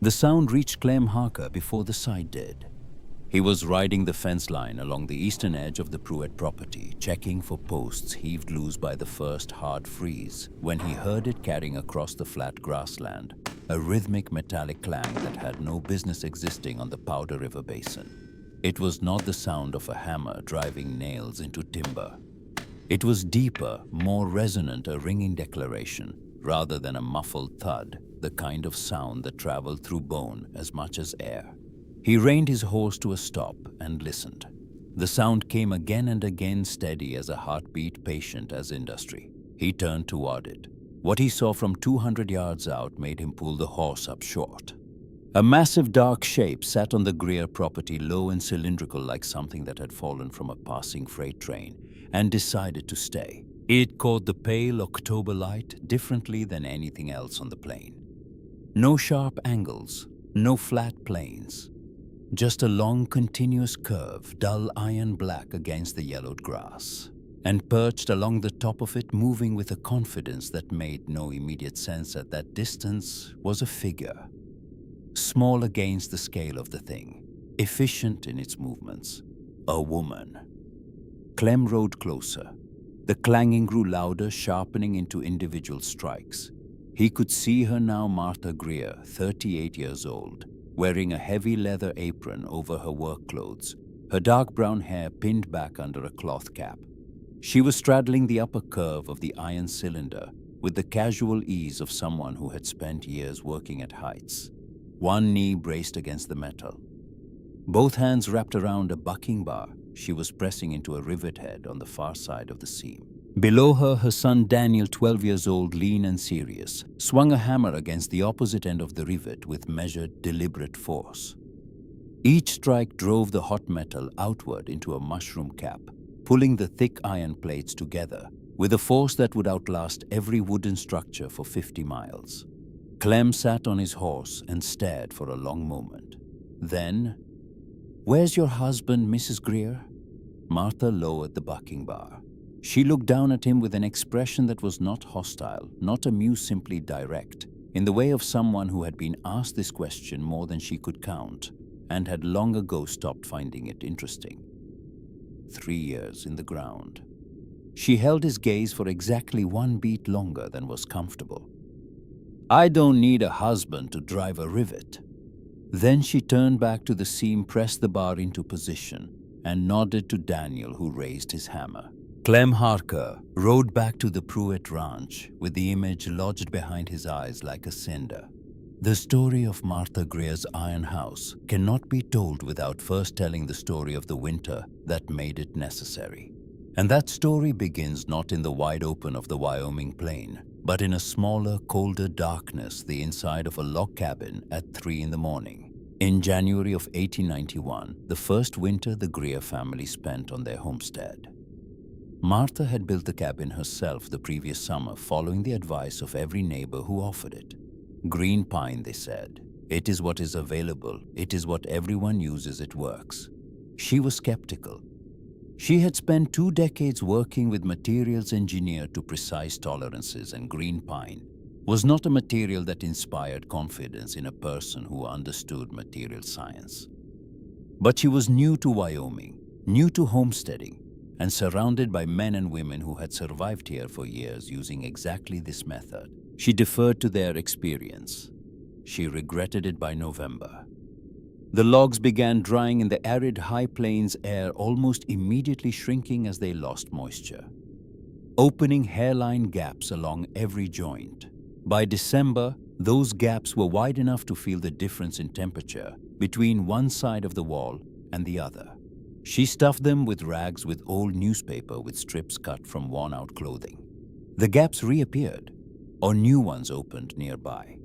The sound reached Clem Harker before the sight did. He was riding the fence line along the eastern edge of the Pruitt property, checking for posts heaved loose by the first hard freeze, when he heard it carrying across the flat grassland, a rhythmic metallic clang that had no business existing on the Powder River Basin. It was not the sound of a hammer driving nails into timber. It was deeper, more resonant, a ringing declaration, rather than a muffled thud, the kind of sound that traveled through bone as much as air. He reined his horse to a stop and listened. The sound came again and again, steady as a heartbeat, patient as industry. He turned toward it. What he saw from 200 yards out made him pull the horse up short. A massive dark shape sat on the Greer property, low and cylindrical like something that had fallen from a passing freight train, and decided to stay. It caught the pale October light differently than anything else on the plain. No sharp angles, no flat planes. Just a long, continuous curve, dull iron black against the yellowed grass. And perched along the top of it, moving with a confidence that made no immediate sense at that distance, was a figure. Small against the scale of the thing, efficient in its movements. A woman. Clem rode closer. The clanging grew louder, sharpening into individual strikes. He could see her now, Martha Greer, 38 years old, wearing a heavy leather apron over her work clothes, her dark brown hair pinned back under a cloth cap. She was straddling the upper curve of the iron cylinder with the casual ease of someone who had spent years working at heights. One knee braced against the metal. Both hands wrapped around a bucking bar she was pressing into a rivet head on the far side of the seam. Below her, her son Daniel, 12 years old, lean and serious, swung a hammer against the opposite end of the rivet with measured, deliberate force. Each strike drove the hot metal outward into a mushroom cap, pulling the thick iron plates together with a force that would outlast every wooden structure for 50 miles. Clem sat on his horse and stared for a long moment. Then, "Where's your husband, Mrs. Greer?" Martha lowered the bucking bar. She looked down at him with an expression that was not hostile, not amused, simply direct, in the way of someone who had been asked this question more than she could count, and had long ago stopped finding it interesting. 3 years in the ground. She held his gaze for exactly one beat longer than was comfortable. "I don't need a husband to drive a rivet." Then she turned back to the seam, pressed the bar into position, and nodded to Daniel, who raised his hammer. Clem Harker rode back to the Pruitt ranch with the image lodged behind his eyes like a cinder. The story of Martha Greer's iron house cannot be told without first telling the story of the winter that made it necessary. And that story begins not in the wide open of the Wyoming plain, but in a smaller, colder darkness, the inside of a log cabin at 3 in the morning. In January of 1891, the first winter the Greer family spent on their homestead. Martha had built the cabin herself the previous summer, following the advice of every neighbor who offered it. Green pine, they said. It is what is available. It is what everyone uses. It works. She was skeptical. She had spent 2 decades working with materials engineered to precise tolerances, and green pine was not a material that inspired confidence in a person who understood material science. But she was new to Wyoming, new to homesteading, and surrounded by men and women who had survived here for years using exactly this method. She deferred to their experience. She regretted it by November. The logs began drying in the arid high plains air, almost immediately shrinking as they lost moisture, opening hairline gaps along every joint. By December, those gaps were wide enough to feel the difference in temperature between one side of the wall and the other. She stuffed them with rags, with old newspaper, with strips cut from worn-out clothing. The gaps reappeared, or new ones opened nearby.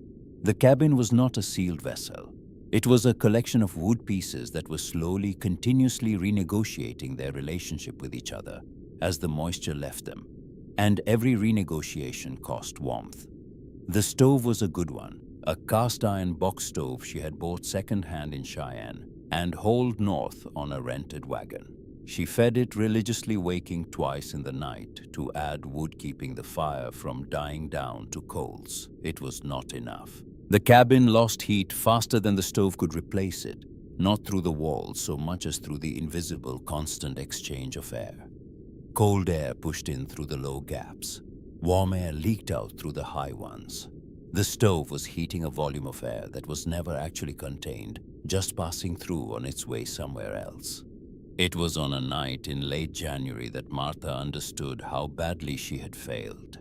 The cabin was not a sealed vessel. It was a collection of wood pieces that were slowly, continuously renegotiating their relationship with each other as the moisture left them, and every renegotiation cost warmth. The stove was a good one, a cast-iron box stove she had bought second-hand in Cheyenne and hauled north on a rented wagon. She fed it religiously, waking twice in the night to add wood, keeping the fire from dying down to coals. It was not enough. The cabin lost heat faster than the stove could replace it, not through the walls so much as through the invisible, constant exchange of air. Cold air pushed in through the low gaps. Warm air leaked out through the high ones. The stove was heating a volume of air that was never actually contained, just passing through on its way somewhere else. It was on a night in late January that Martha understood how badly she had failed.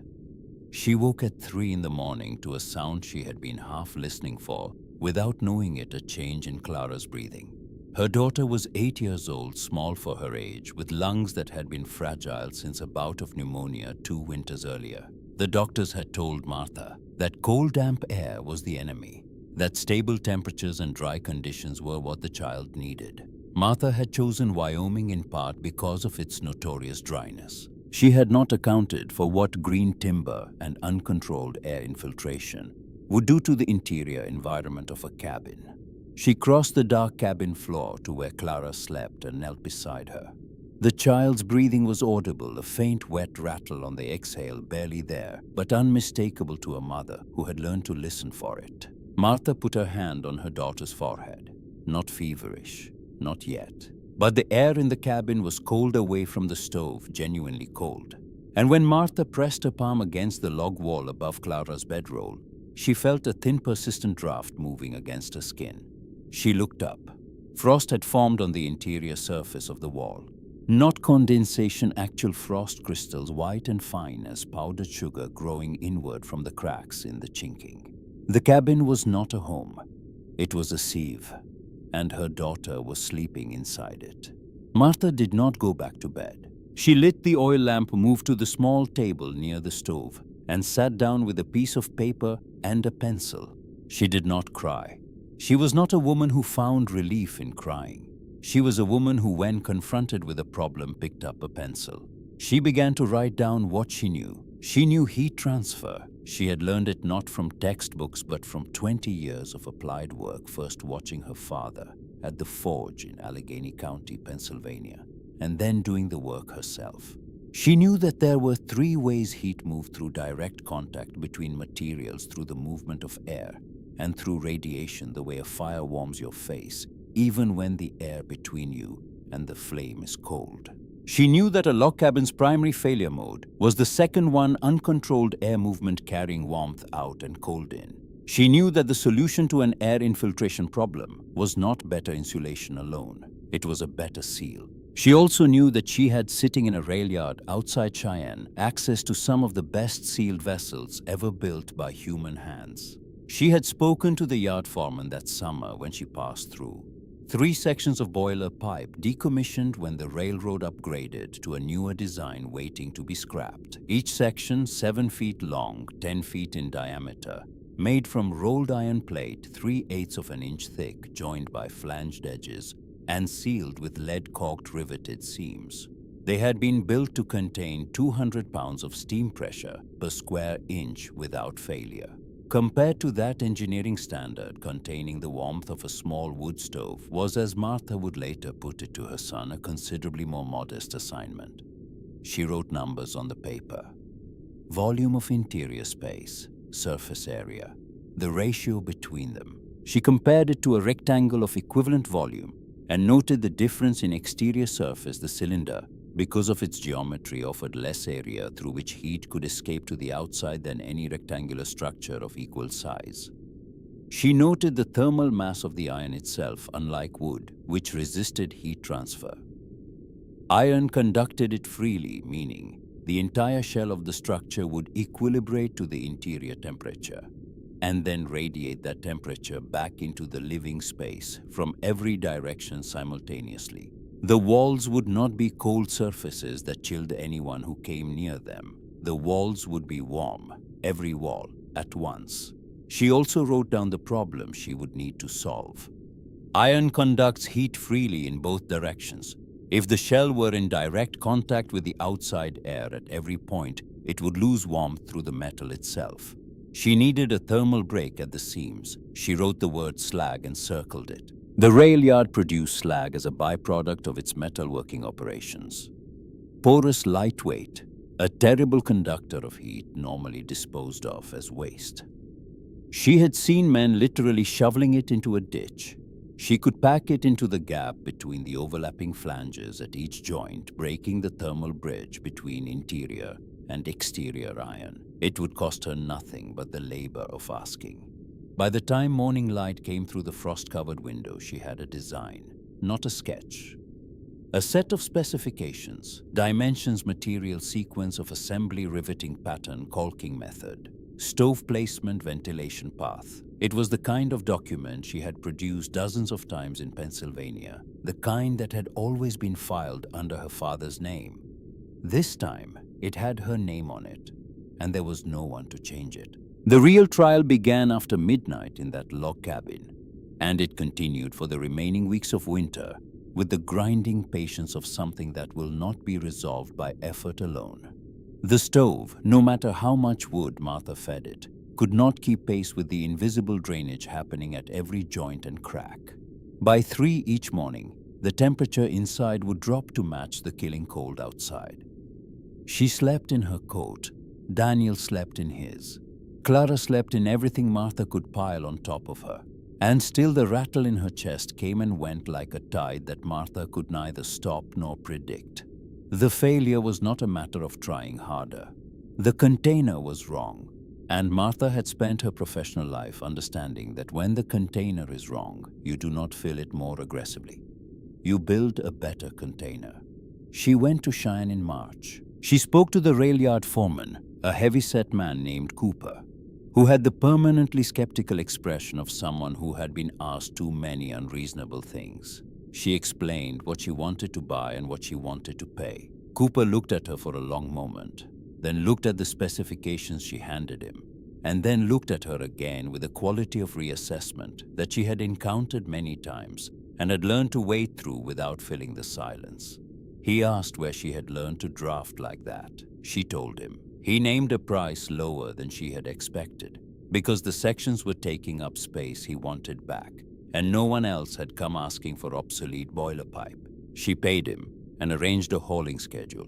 She woke at 3 in the morning to a sound she had been half listening for, without knowing it, a change in Clara's breathing. Her daughter was 8 years old, small for her age, with lungs that had been fragile since a bout of pneumonia 2 winters earlier. The doctors had told Martha that cold, damp air was the enemy, that stable temperatures and dry conditions were what the child needed. Martha had chosen Wyoming in part because of its notorious dryness. She had not accounted for what green timber and uncontrolled air infiltration would do to the interior environment of a cabin. She crossed the dark cabin floor to where Clara slept and knelt beside her. The child's breathing was audible, a faint wet rattle on the exhale barely there, but unmistakable to a mother who had learned to listen for it. Martha put her hand on her daughter's forehead. Not feverish, not yet. But the air in the cabin was cold away from the stove, genuinely cold. And when Martha pressed her palm against the log wall above Clara's bedroll, she felt a thin, persistent draft moving against her skin. She looked up. Frost had formed on the interior surface of the wall. Not condensation, actual frost crystals, white and fine as powdered sugar growing inward from the cracks in the chinking. The cabin was not a home. It was a sieve, and her daughter was sleeping inside it. Martha did not go back to bed. She lit the oil lamp, moved to the small table near the stove, and sat down with a piece of paper and a pencil. She did not cry. She was not a woman who found relief in crying. She was a woman who, when confronted with a problem, picked up a pencil. She began to write down what she knew. She knew heat transfer. She had learned it not from textbooks but from 20 years of applied work, first watching her father at the forge in Allegheny County, Pennsylvania, and then doing the work herself. She knew that there were 3 ways heat moved: through direct contact between materials, through the movement of air, and through radiation, the way a fire warms your face, even when the air between you and the flame is cold. She knew that a log cabin's primary failure mode was the second one, uncontrolled air movement carrying warmth out and cold in. She knew that the solution to an air infiltration problem was not better insulation alone. It was a better seal. She also knew that she had, sitting in a rail yard outside Cheyenne, access to some of the best sealed vessels ever built by human hands. She had spoken to the yard foreman that summer when she passed through. 3 sections of boiler pipe decommissioned when the railroad upgraded to a newer design waiting to be scrapped. Each section 7 feet long, 10 feet in diameter, made from rolled iron plate 3/8 of an inch thick, joined by flanged edges, and sealed with lead-caulked riveted seams. They had been built to contain 200 pounds of steam pressure per square inch without failure. Compared to that engineering standard, containing the warmth of a small wood stove was, as Martha would later put it to her son, a considerably more modest assignment. She wrote numbers on the paper. Volume of interior space, surface area, the ratio between them. She compared it to a rectangle of equivalent volume and noted the difference in exterior surface. The cylinder, because of its geometry, offered less area through which heat could escape to the outside than any rectangular structure of equal size. She noted the thermal mass of the iron itself, unlike wood, which resisted heat transfer. Iron conducted it freely, meaning the entire shell of the structure would equilibrate to the interior temperature, and then radiate that temperature back into the living space from every direction simultaneously. The walls would not be cold surfaces that chilled anyone who came near them. The walls would be warm, every wall, at once. She also wrote down the problem she would need to solve. Iron conducts heat freely in both directions. If the shell were in direct contact with the outside air at every point, it would lose warmth through the metal itself. She needed a thermal break at the seams. She wrote the word slag and circled it. The rail yard produced slag as a byproduct of its metalworking operations. Porous, lightweight, a terrible conductor of heat, normally disposed of as waste. She had seen men literally shoveling it into a ditch. She could pack it into the gap between the overlapping flanges at each joint, breaking the thermal bridge between interior and exterior iron. It would cost her nothing but the labor of asking. By the time morning light came through the frost-covered window, she had a design, not a sketch. A set of specifications, dimensions, material, sequence of assembly, riveting pattern, caulking method, stove placement, ventilation path. It was the kind of document she had produced dozens of times in Pennsylvania, the kind that had always been filed under her father's name. This time, it had her name on it, and there was no one to change it. The real trial began after midnight in that log cabin, and it continued for the remaining weeks of winter with the grinding patience of something that will not be resolved by effort alone. The stove, no matter how much wood Martha fed it, could not keep pace with the invisible drainage happening at every joint and crack. By 3 each morning, the temperature inside would drop to match the killing cold outside. She slept in her coat, Daniel slept in his. Clara slept in everything Martha could pile on top of her. And still the rattle in her chest came and went like a tide that Martha could neither stop nor predict. The failure was not a matter of trying harder. The container was wrong, and Martha had spent her professional life understanding that when the container is wrong, you do not fill it more aggressively. You build a better container. She went to Cheyenne in March. She spoke to the rail yard foreman, a heavy-set man named Cooper, who had the permanently skeptical expression of someone who had been asked too many unreasonable things. She explained what she wanted to buy and what she wanted to pay. Cooper looked at her for a long moment, then looked at the specifications she handed him, and then looked at her again with a quality of reassessment that she had encountered many times and had learned to wade through without filling the silence. He asked where she had learned to draft like that. She told him. He named a price lower than she had expected, because the sections were taking up space he wanted back, and no one else had come asking for obsolete boiler pipe. She paid him and arranged a hauling schedule.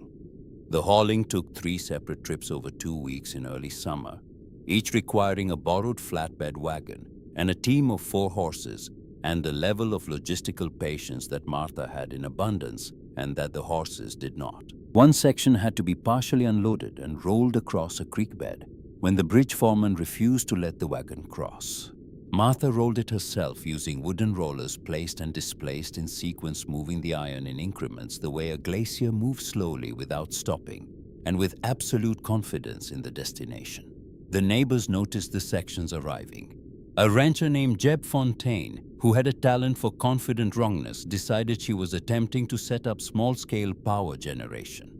The hauling took 3 separate trips over 2 weeks in early summer, each requiring a borrowed flatbed wagon and a team of 4 horses, and the level of logistical patience that Martha had in abundance and that the horses did not. One section had to be partially unloaded and rolled across a creek bed when the bridge foreman refused to let the wagon cross. Martha rolled it herself using wooden rollers placed and displaced in sequence, moving the iron in increments the way a glacier moves slowly without stopping and with absolute confidence in the destination. The neighbors noticed the sections arriving. A rancher named Jeb Fontaine, who had a talent for confident wrongness, decided she was attempting to set up small-scale power generation.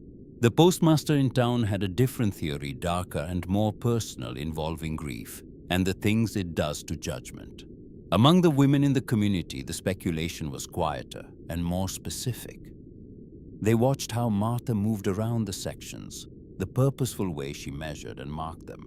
The postmaster in town had a different theory, darker and more personal, involving grief and the things it does to judgment. Among the women in the community, the speculation was quieter and more specific. They watched how Martha moved around the sections, the purposeful way she measured and marked them,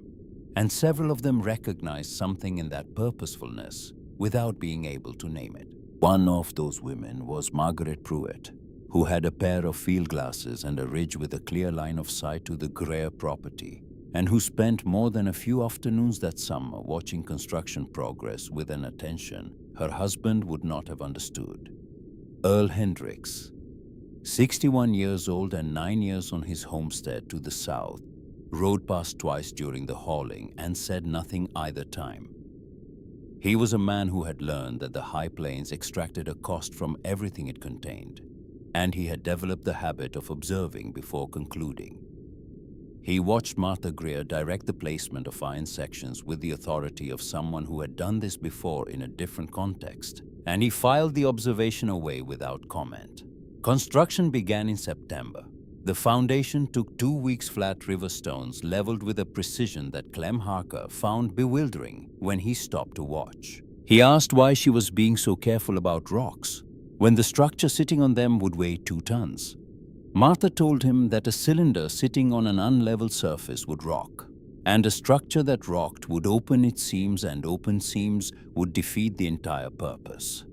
and several of them recognized something in that purposefulness without being able to name it. One of those women was Margaret Pruitt, who had a pair of field glasses and a ridge with a clear line of sight to the Greer property, and who spent more than a few afternoons that summer watching construction progress with an attention her husband would not have understood. Earl Hendricks, 61 years old and 9 years on his homestead to the south, rode past twice during the hauling and said nothing either time. He was a man who had learned that the High Plains extracted a cost from everything it contained, and he had developed the habit of observing before concluding. He watched Martha Greer direct the placement of iron sections with the authority of someone who had done this before in a different context, and he filed the observation away without comment. Construction began in September. The foundation took 2 weeks. Flat river stones leveled with a precision that Clem Harker found bewildering when he stopped to watch. He asked why she was being so careful about rocks when the structure sitting on them would weigh 2 tons. Martha told him that a cylinder sitting on an unlevel surface would rock, and a structure that rocked would open its seams, and open seams would defeat the entire purpose.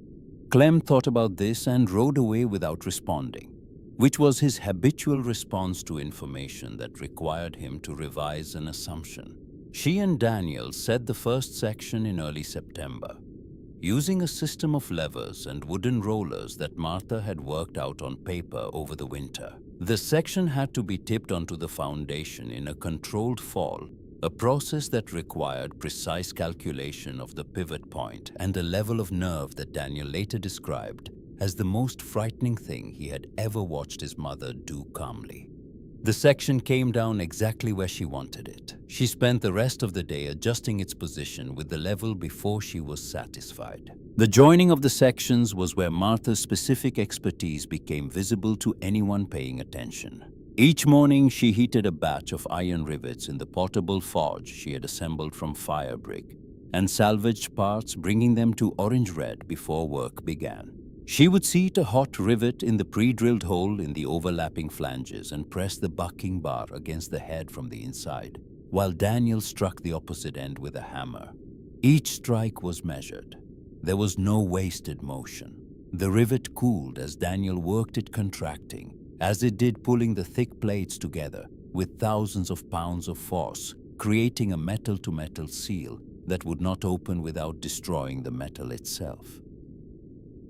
Clem thought about this and rode away without responding, which was his habitual response to information that required him to revise an assumption. She and Daniel set the first section in early September, using a system of levers and wooden rollers that Martha had worked out on paper over the winter. The section had to be tipped onto the foundation in a controlled fall, a process that required precise calculation of the pivot point and a level of nerve that Daniel later described as the most frightening thing he had ever watched his mother do calmly. The section came down exactly where she wanted it. She spent the rest of the day adjusting its position with the level before she was satisfied. The joining of the sections was where Martha's specific expertise became visible to anyone paying attention. Each morning, she heated a batch of iron rivets in the portable forge she had assembled from fire brick and salvaged parts, bringing them to orange red before work began. She would seat a hot rivet in the pre-drilled hole in the overlapping flanges and press the bucking bar against the head from the inside, while Daniel struck the opposite end with a hammer. Each strike was measured. There was no wasted motion. The rivet cooled as Daniel worked it, contracting, as it did, pulling the thick plates together with thousands of pounds of force, creating a metal-to-metal seal that would not open without destroying the metal itself.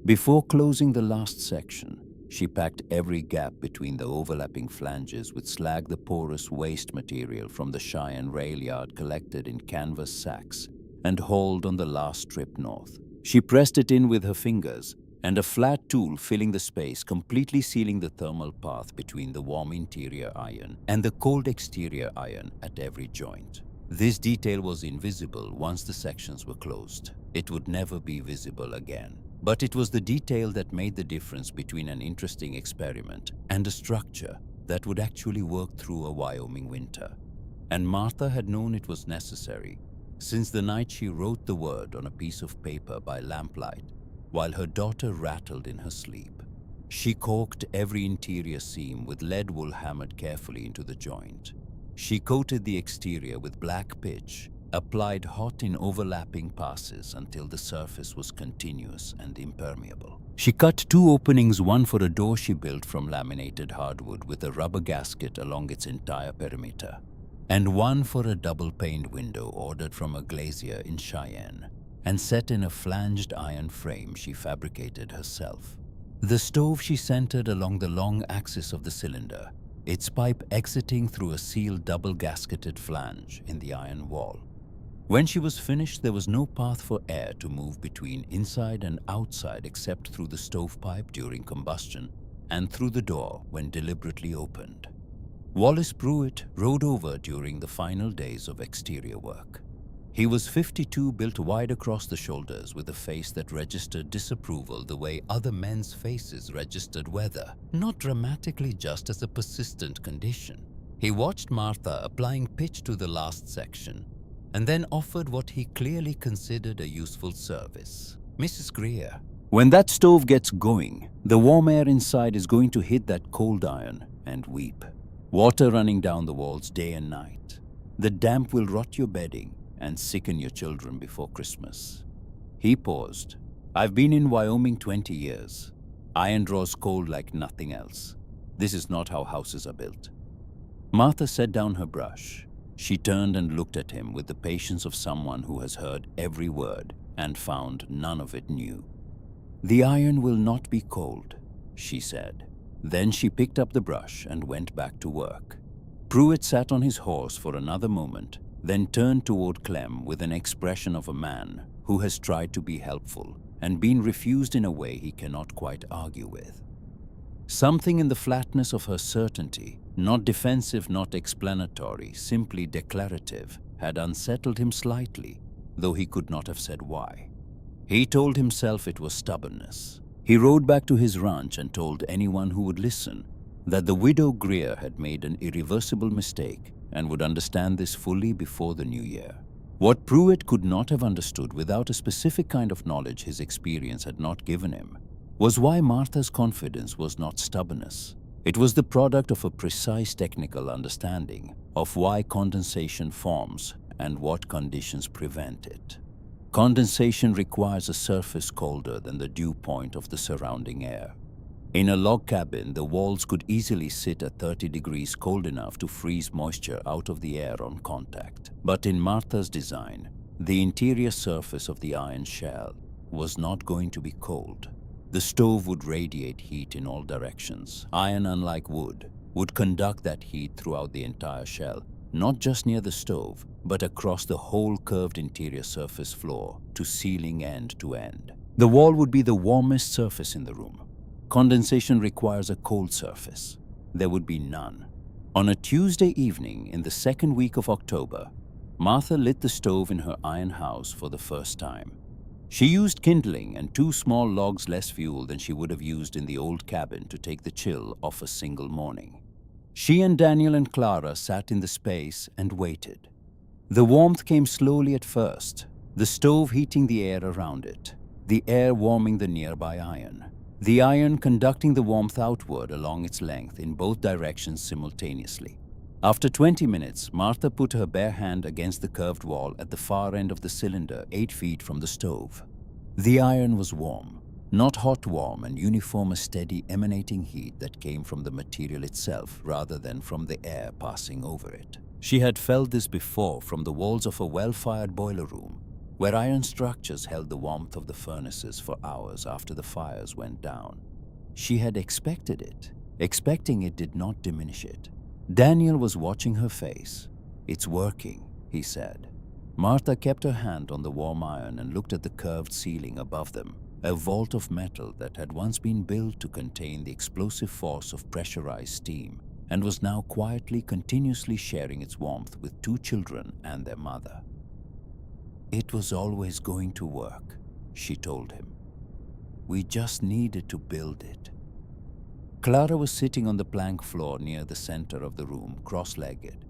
Before closing the last section, she packed every gap between the overlapping flanges with slag, the porous waste material from the Cheyenne rail yard, collected in canvas sacks and hauled on the last trip north. She pressed it in with her fingers, and a flat tool filling the space, completely sealing the thermal path between the warm interior iron and the cold exterior iron at every joint. This detail was invisible once the sections were closed. It would never be visible again. But it was the detail that made the difference between an interesting experiment and a structure that would actually work through a Wyoming winter. And Martha had known it was necessary since the night she wrote the word on a piece of paper by lamplight while her daughter rattled in her sleep. She caulked every interior seam with lead wool hammered carefully into the joint. She coated the exterior with black pitch, applied hot in overlapping passes until the surface was continuous and impermeable. She cut 2 openings, one for a door she built from laminated hardwood with a rubber gasket along its entire perimeter, and one for a double-paned window ordered from a glazier in Cheyenne and set in a flanged iron frame she fabricated herself. The stove she centered along the long axis of the cylinder, its pipe exiting through a sealed double-gasketed flange in the iron wall. When she was finished, there was no path for air to move between inside and outside except through the stovepipe during combustion and through the door when deliberately opened. Wallace Pruitt rode over during the final days of exterior work. He was 52, built wide across the shoulders with a face that registered disapproval the way other men's faces registered weather, not dramatically, just as a persistent condition. He watched Martha applying pitch to the last section and then offered what he clearly considered a useful service. "Mrs. Greer, when that stove gets going, the warm air inside is going to hit that cold iron and weep. Water running down the walls day and night. The damp will rot your bedding and sicken your children before Christmas." He paused. "I've been in Wyoming 20 years. Iron draws cold like nothing else. This is not how houses are built." Martha set down her brush. She turned and looked at him with the patience of someone who has heard every word and found none of it new. "The iron will not be cold," she said. Then she picked up the brush and went back to work. Pruitt sat on his horse for another moment, then turned toward Clem with an expression of a man who has tried to be helpful and been refused in a way he cannot quite argue with. Something in the flatness of her certainty, not defensive, not explanatory, simply declarative, had unsettled him slightly, though he could not have said why. He told himself it was stubbornness. He rode back to his ranch and told anyone who would listen that the widow Greer had made an irreversible mistake and would understand this fully before the new year. What Pruitt could not have understood without a specific kind of knowledge his experience had not given him was why Martha's confidence was not stubbornness. It was the product of a precise technical understanding of why condensation forms and what conditions prevent it. Condensation requires a surface colder than the dew point of the surrounding air. In a log cabin, the walls could easily sit at 30 degrees cold enough to freeze moisture out of the air on contact. But in Martha's design, the interior surface of the iron shell was not going to be cold. The stove would radiate heat in all directions. Iron, unlike wood, would conduct that heat throughout the entire shell, not just near the stove, but across the whole curved interior surface floor to ceiling end to end. The wall would be the warmest surface in the room. Condensation requires a cold surface. There would be none. On a Tuesday evening in the second week of October, Martha lit the stove in her iron house for the first time. She used kindling and 2 small logs less fuel than she would have used in the old cabin to take the chill off a single morning. She and Daniel and Clara sat in the space and waited. The warmth came slowly at first, the stove heating the air around it, the air warming the nearby iron, the iron conducting the warmth outward along its length in both directions simultaneously. After 20 minutes, Martha put her bare hand against the curved wall at the far end of the cylinder 8 feet from the stove. The iron was warm, not hot warm and uniform, a steady emanating heat that came from the material itself rather than from the air passing over it. She had felt this before from the walls of a well-fired boiler room, where iron structures held the warmth of the furnaces for hours after the fires went down. She had expected it. Expecting it did not diminish it. Daniel was watching her face. "It's working," he said. Martha kept her hand on the warm iron and looked at the curved ceiling above them, a vault of metal that had once been built to contain the explosive force of pressurized steam and was now quietly, continuously sharing its warmth with 2 children and their mother. "It was always going to work," she told him. "We just needed to build it." Clara was sitting on the plank floor near the center of the room, cross-legged,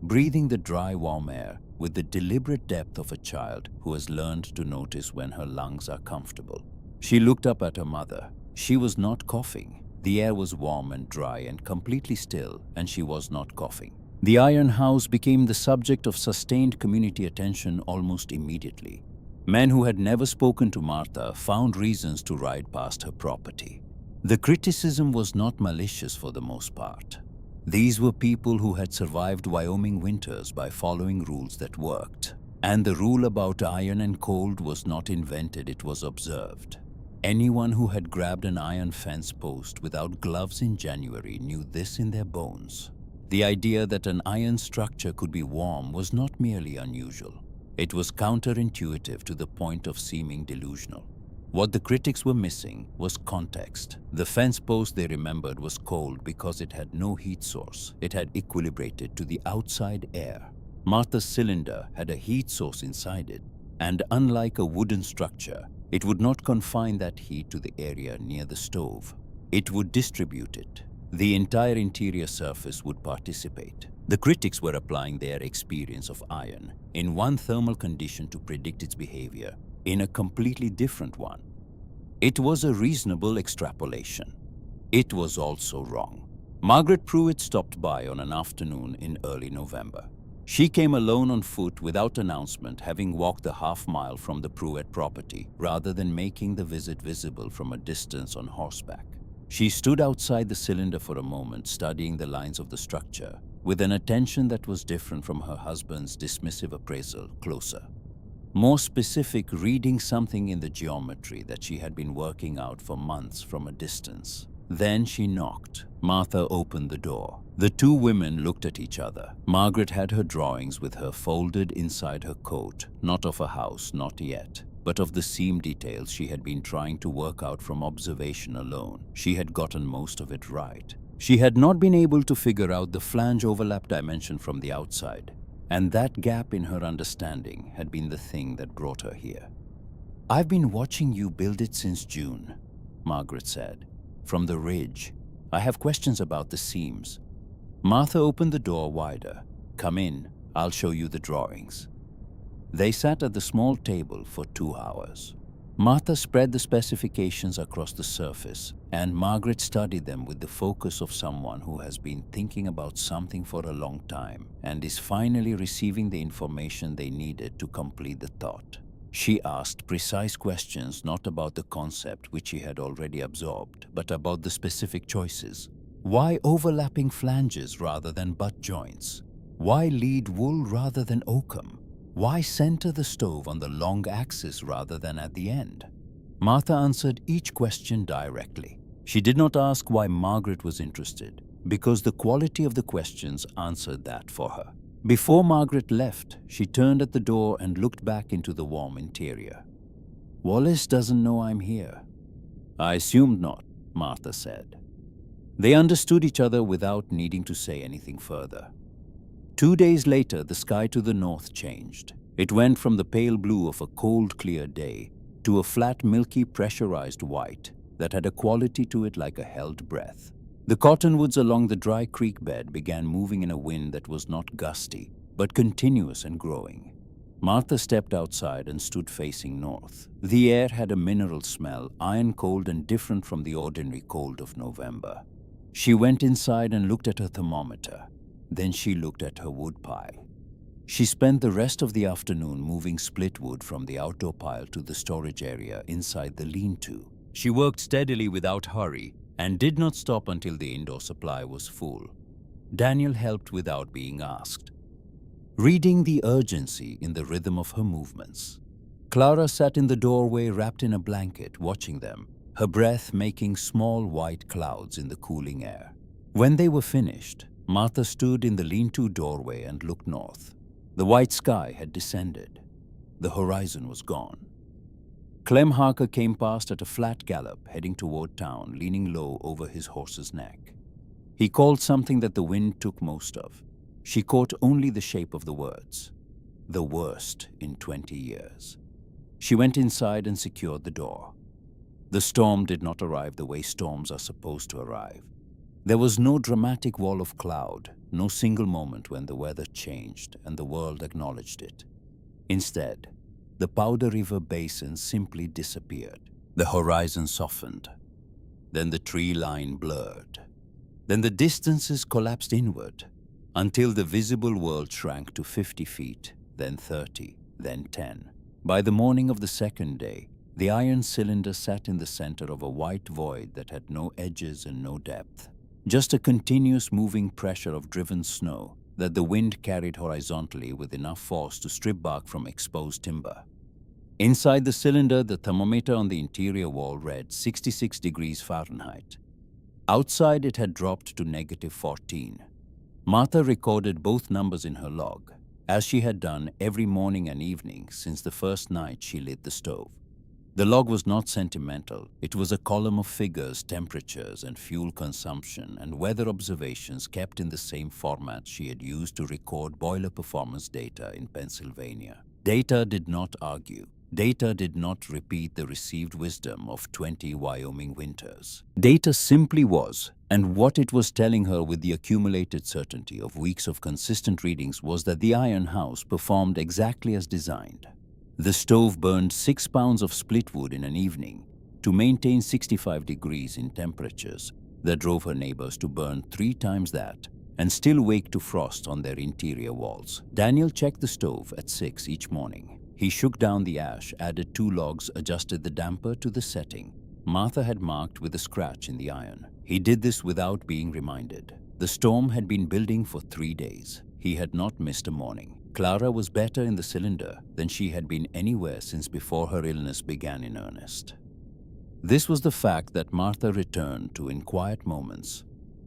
breathing the dry, warm air with the deliberate depth of a child who has learned to notice when her lungs are comfortable. She looked up at her mother. She was not coughing. The air was warm and dry and completely still, and she was not coughing. The iron house became the subject of sustained community attention almost immediately. Men who had never spoken to Martha found reasons to ride past her property. The criticism was not malicious for the most part. These were people who had survived Wyoming winters by following rules that worked. And the rule about iron and cold was not invented, it was observed. Anyone who had grabbed an iron fence post without gloves in January knew this in their bones. The idea that an iron structure could be warm was not merely unusual. It was counterintuitive to the point of seeming delusional. What the critics were missing was context. The fence post, they remembered, was cold because it had no heat source. It had equilibrated to the outside air. Martha's cylinder had a heat source inside it, and unlike a wooden structure, it would not confine that heat to the area near the stove. It would distribute it. The entire interior surface would participate. The critics were applying their experience of iron in one thermal condition to predict its behavior in a completely different one. It was a reasonable extrapolation. It was also wrong. Margaret Pruitt stopped by on an afternoon in early November. She came alone on foot without announcement, having walked the half-mile from the Pruitt property rather than making the visit visible from a distance on horseback. She stood outside the cylinder for a moment, studying the lines of the structure with an attention that was different from her husband's dismissive appraisal, closer. More specific, reading something in the geometry that she had been working out for months from a distance. Then she knocked. Martha opened the door. The 2 women looked at each other. Margaret had her drawings with her folded inside her coat, not of a house, not yet, but of the seam details she had been trying to work out from observation alone. She had gotten most of it right. She had not been able to figure out the flange overlap dimension from the outside. And that gap in her understanding had been the thing that brought her here. "I've been watching you build it since June," Margaret said. "From the ridge. I have questions about the seams." Martha opened the door wider. "Come in. I'll show you the drawings." They sat at the small table for 2 hours. Martha spread the specifications across the surface, and Margaret studied them with the focus of someone who has been thinking about something for a long time and is finally receiving the information they needed to complete the thought. She asked precise questions not about the concept which she had already absorbed, but about the specific choices. Why overlapping flanges rather than butt joints? Why lead wool rather than oakum? Why center the stove on the long axis rather than at the end? Martha answered each question directly. She did not ask why Margaret was interested, because the quality of the questions answered that for her. Before Margaret left, she turned at the door and looked back into the warm interior. "Wallace doesn't know I'm here." "I assumed not," Martha said. They understood each other without needing to say anything further. 2 days later, the sky to the north changed. It went from the pale blue of a cold, clear day to a flat, milky, pressurized white that had a quality to it like a held breath. The cottonwoods along the dry creek bed began moving in a wind that was not gusty, but continuous and growing. Martha stepped outside and stood facing north. The air had a mineral smell, iron cold and different from the ordinary cold of November. She went inside and looked at her thermometer. Then she looked at her wood pile. She spent the rest of the afternoon moving split wood from the outdoor pile to the storage area inside the lean-to. She worked steadily without hurry and did not stop until the indoor supply was full. Daniel helped without being asked, reading the urgency in the rhythm of her movements. Clara sat in the doorway wrapped in a blanket, watching them, her breath making small white clouds in the cooling air. When they were finished, Martha stood in the lean-to doorway and looked north. The white sky had descended. The horizon was gone. Clem Harker came past at a flat gallop, heading toward town, leaning low over his horse's neck. He called something that the wind took most of. She caught only the shape of the words. The worst in 20 years. She went inside and secured the door. The storm did not arrive the way storms are supposed to arrive. There was no dramatic wall of cloud, no single moment when the weather changed and the world acknowledged it. Instead, the Powder River Basin simply disappeared. The horizon softened. Then the tree line blurred. Then the distances collapsed inward until the visible world shrank to 50 feet, then 30, then 10. By the morning of the second day, the iron cylinder sat in the center of a white void that had no edges and no depth. Just a continuous moving pressure of driven snow that the wind carried horizontally with enough force to strip bark from exposed timber. Inside the cylinder, the thermometer on the interior wall read 66 degrees Fahrenheit. Outside, it had dropped to -14. Martha recorded both numbers in her log, as she had done every morning and evening since the first night she lit the stove. The log was not sentimental. It was a column of figures, temperatures, and fuel consumption, and weather observations kept in the same format she had used to record boiler performance data in Pennsylvania. Data did not argue. Data did not repeat the received wisdom of 20 Wyoming winters. Data simply was, and what it was telling her with the accumulated certainty of weeks of consistent readings was that the iron house performed exactly as designed. The stove burned 6 pounds of split wood in an evening to maintain 65 degrees in temperatures that drove her neighbors to burn 3 times that and still wake to frost on their interior walls. Daniel checked the stove at 6 each morning. He shook down the ash, added 2 logs, adjusted the damper to the setting Martha had marked with a scratch in the iron. He did this without being reminded. The storm had been building for 3 days. He had not missed a morning. Clara was better in the cylinder than she had been anywhere since before her illness began in earnest. This was the fact that Martha returned to in quiet moments,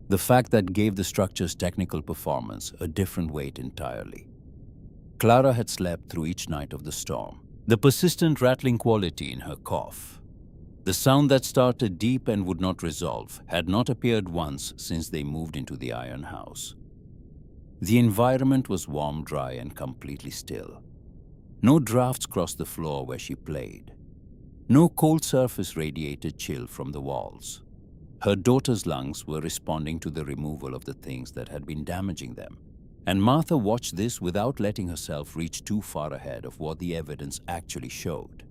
the fact that gave the structure's technical performance a different weight entirely. Clara had slept through each night of the storm. The persistent rattling quality in her cough, the sound that started deep and would not resolve, had not appeared once since they moved into the iron house. The environment was warm, dry, and completely still. No drafts crossed the floor where she played. No cold surface radiated chill from the walls. Her daughter's lungs were responding to the removal of the things that had been damaging them, and Martha watched this without letting herself reach too far ahead of what the evidence actually showed.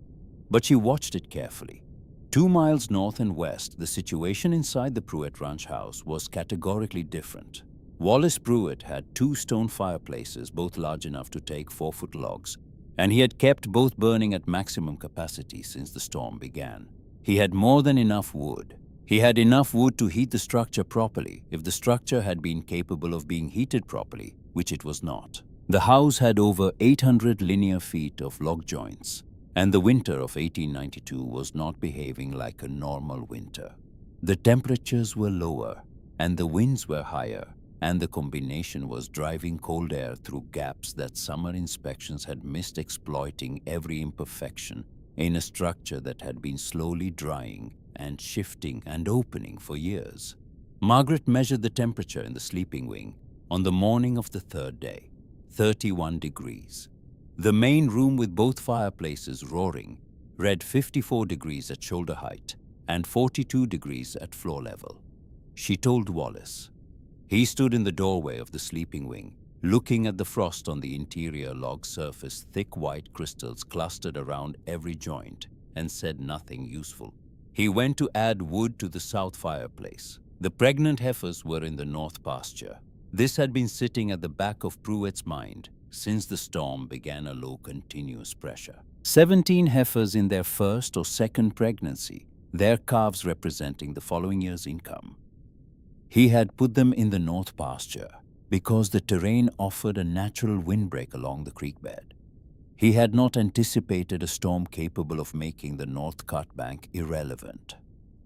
But she watched it carefully. 2 miles north and west, the situation inside the Pruitt Ranch house was categorically different. Wallace Pruitt had 2 stone fireplaces, both large enough to take 4-foot logs, and he had kept both burning at maximum capacity since the storm began. He had more than enough wood. He had enough wood to heat the structure properly if the structure had been capable of being heated properly, which it was not. The house had over 800 linear feet of log joints, and the winter of 1892 was not behaving like a normal winter. The temperatures were lower, and the winds were higher, and the combination was driving cold air through gaps that summer inspections had missed, exploiting every imperfection in a structure that had been slowly drying and shifting and opening for years. Margaret measured the temperature in the sleeping wing on the morning of the third day, 31 degrees. The main room, with both fireplaces roaring, read 54 degrees at shoulder height and 42 degrees at floor level. She told Wallace. He stood in the doorway of the sleeping wing, looking at the frost on the interior log surface, thick white crystals clustered around every joint, and said nothing useful. He went to add wood to the south fireplace. The pregnant heifers were in the north pasture. This had been sitting at the back of Pruett's mind since the storm began, a low continuous pressure. 17 heifers in their first or second pregnancy, their calves representing the following year's income. He had put them in the north pasture because the terrain offered a natural windbreak along the creek bed. He had not anticipated a storm capable of making the north cut bank irrelevant.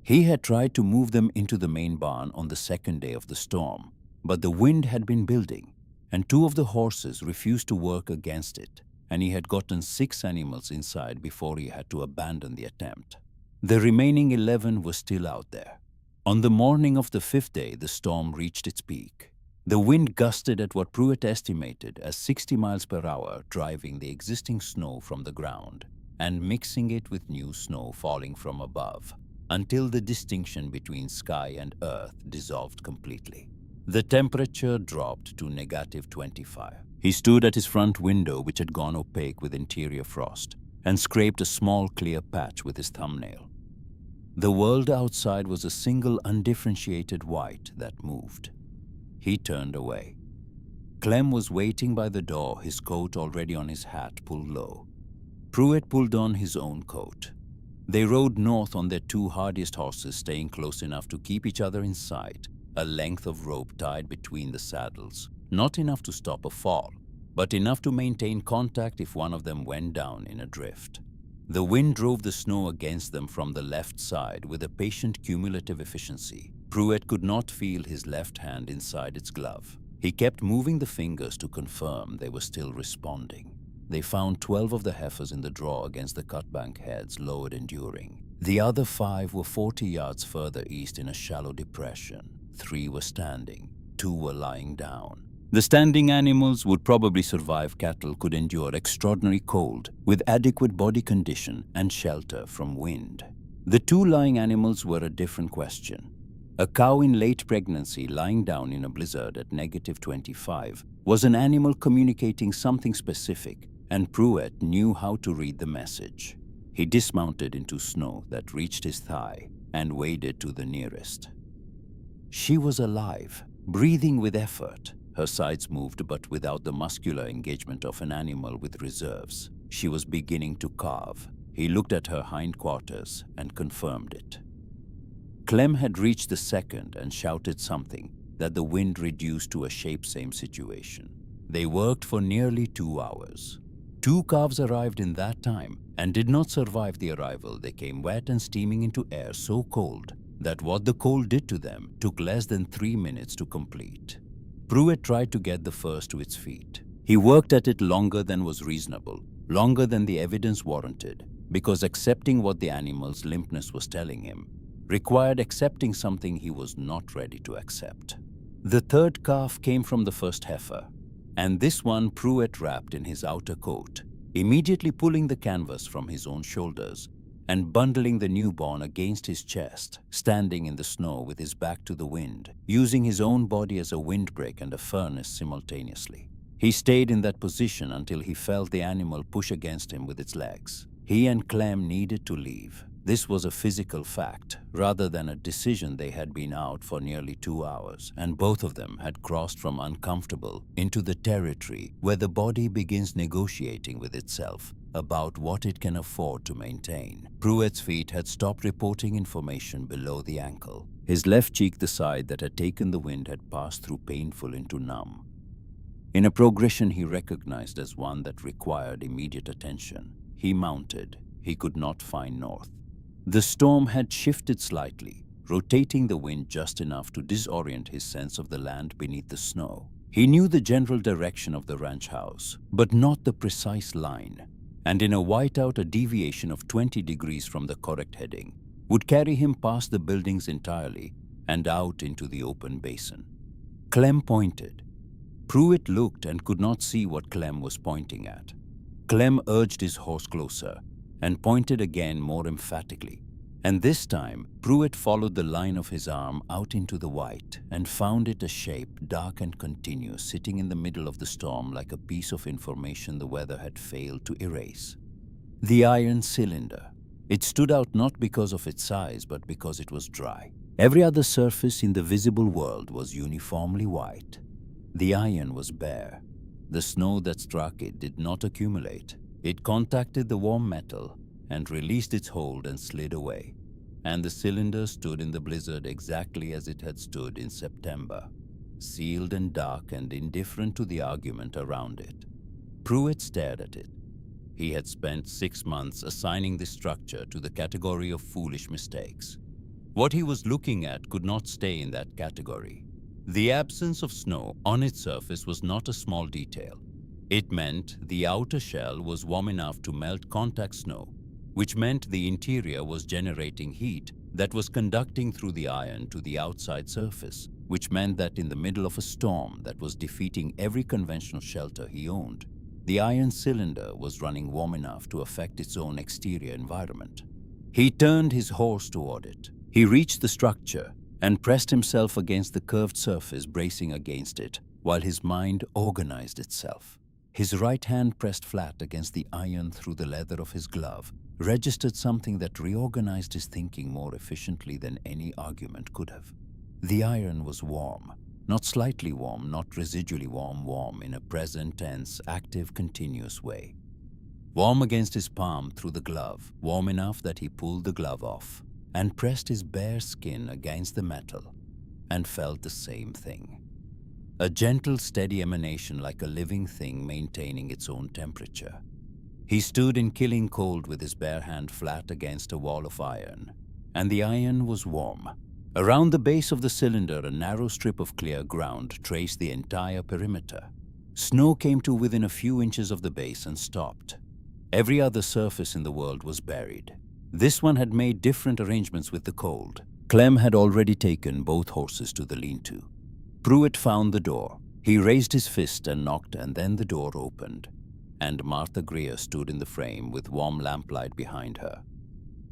He had tried to move them into the main barn on the second day of the storm, but the wind had been building, and 2 of the horses refused to work against it, and he had gotten 6 animals inside before he had to abandon the attempt. The remaining 11 were still out there. On the morning of the 5th day, the storm reached its peak. The wind gusted at what Pruett estimated as 60 miles per hour, driving the existing snow from the ground and mixing it with new snow falling from above, until the distinction between sky and earth dissolved completely. The temperature dropped to -25. He stood at his front window, which had gone opaque with interior frost, and scraped a small clear patch with his thumbnail. The world outside was a single undifferentiated white that moved. He turned away. Clem was waiting by the door, his coat already on his hat pulled low. Pruett pulled on his own coat. They rode north on their 2 hardiest horses, staying close enough to keep each other in sight, a length of rope tied between the saddles, not enough to stop a fall, but enough to maintain contact if one of them went down in a drift. The wind drove the snow against them from the left side with a patient cumulative efficiency. Pruett could not feel his left hand inside its glove. He kept moving the fingers to confirm they were still responding. They found 12 of the heifers in the draw against the cutbank heads, lowered enduring. The other 5 were 40 yards further east in a shallow depression. 3 were standing, 2 were lying down. The standing animals would probably survive. Cattle could endure extraordinary cold with adequate body condition and shelter from wind. The 2 lying animals were a different question. A cow in late pregnancy lying down in a blizzard at -25 was an animal communicating something specific, and Pruett knew how to read the message. He dismounted into snow that reached his thigh and waded to the nearest. She was alive, breathing with effort. Her sides moved, but without the muscular engagement of an animal with reserves. She was beginning to calve. He looked at her hindquarters and confirmed it. Clem had reached the second and shouted something that the wind reduced to a shape-same situation. They worked for nearly 2 hours. 2 calves arrived in that time and did not survive the arrival. They came wet and steaming into air so cold that what the cold did to them took less than 3 minutes to complete. Pruett tried to get the first to its feet. He worked at it longer than was reasonable, longer than the evidence warranted, because accepting what the animal's limpness was telling him required accepting something he was not ready to accept. The 3rd calf came from the first heifer, and this one Pruett wrapped in his outer coat, immediately pulling the canvas from his own shoulders and bundling the newborn against his chest, standing in the snow with his back to the wind, using his own body as a windbreak and a furnace simultaneously. He stayed in that position until he felt the animal push against him with its legs. He and Clem needed to leave. This was a physical fact rather than a decision. They had been out for nearly 2 hours, and both of them had crossed from uncomfortable into the territory where the body begins negotiating with itself about what it can afford to maintain. Pruitt's feet had stopped reporting information below the ankle. His left cheek, the side that had taken the wind, had passed through painful into numb. In a progression he recognized as one that required immediate attention. He mounted. He could not find north. The storm had shifted slightly, rotating the wind just enough to disorient his sense of the land beneath the snow. He knew the general direction of the ranch house, but not the precise line, and in a whiteout, a deviation of 20 degrees from the correct heading would carry him past the buildings entirely and out into the open basin. Clem pointed. Pruitt looked and could not see what Clem was pointing at. Clem urged his horse closer and pointed again more emphatically, and this time Pruitt followed the line of his arm out into the white and found it a shape dark and continuous, sitting in the middle of the storm like a piece of information the weather had failed to erase. The iron cylinder. It stood out not because of its size, but because it was dry. Every other surface in the visible world was uniformly white. The iron was bare. The snow that struck it did not accumulate. It contacted the warm metal and released its hold and slid away. And the cylinder stood in the blizzard exactly as it had stood in September, sealed and dark and indifferent to the argument around it. Pruitt stared at it. He had spent 6 months assigning this structure to the category of foolish mistakes. What he was looking at could not stay in that category. The absence of snow on its surface was not a small detail. It meant the outer shell was warm enough to melt contact snow, which meant the interior was generating heat that was conducting through the iron to the outside surface, which meant that in the middle of a storm that was defeating every conventional shelter he owned, the iron cylinder was running warm enough to affect its own exterior environment. He turned his horse toward it. He reached the structure and pressed himself against the curved surface, bracing against it, while his mind organized itself. His right hand pressed flat against the iron through the leather of his glove, registered something that reorganized his thinking more efficiently than any argument could have. The iron was warm, not slightly warm, not residually warm, warm in a present tense, active, continuous way. Warm against his palm through the glove, warm enough that he pulled the glove off and pressed his bare skin against the metal and felt the same thing. A gentle, steady emanation like a living thing maintaining its own temperature. He stood in killing cold with his bare hand flat against a wall of iron, and the iron was warm. Around the base of the cylinder, a narrow strip of clear ground traced the entire perimeter. Snow came to within a few inches of the base and stopped. Every other surface in the world was buried. This one had made different arrangements with the cold. Clem had already taken both horses to the lean-to. Pruitt found the door. He raised his fist and knocked, and then the door opened, and Martha Greer stood in the frame with warm lamplight behind her.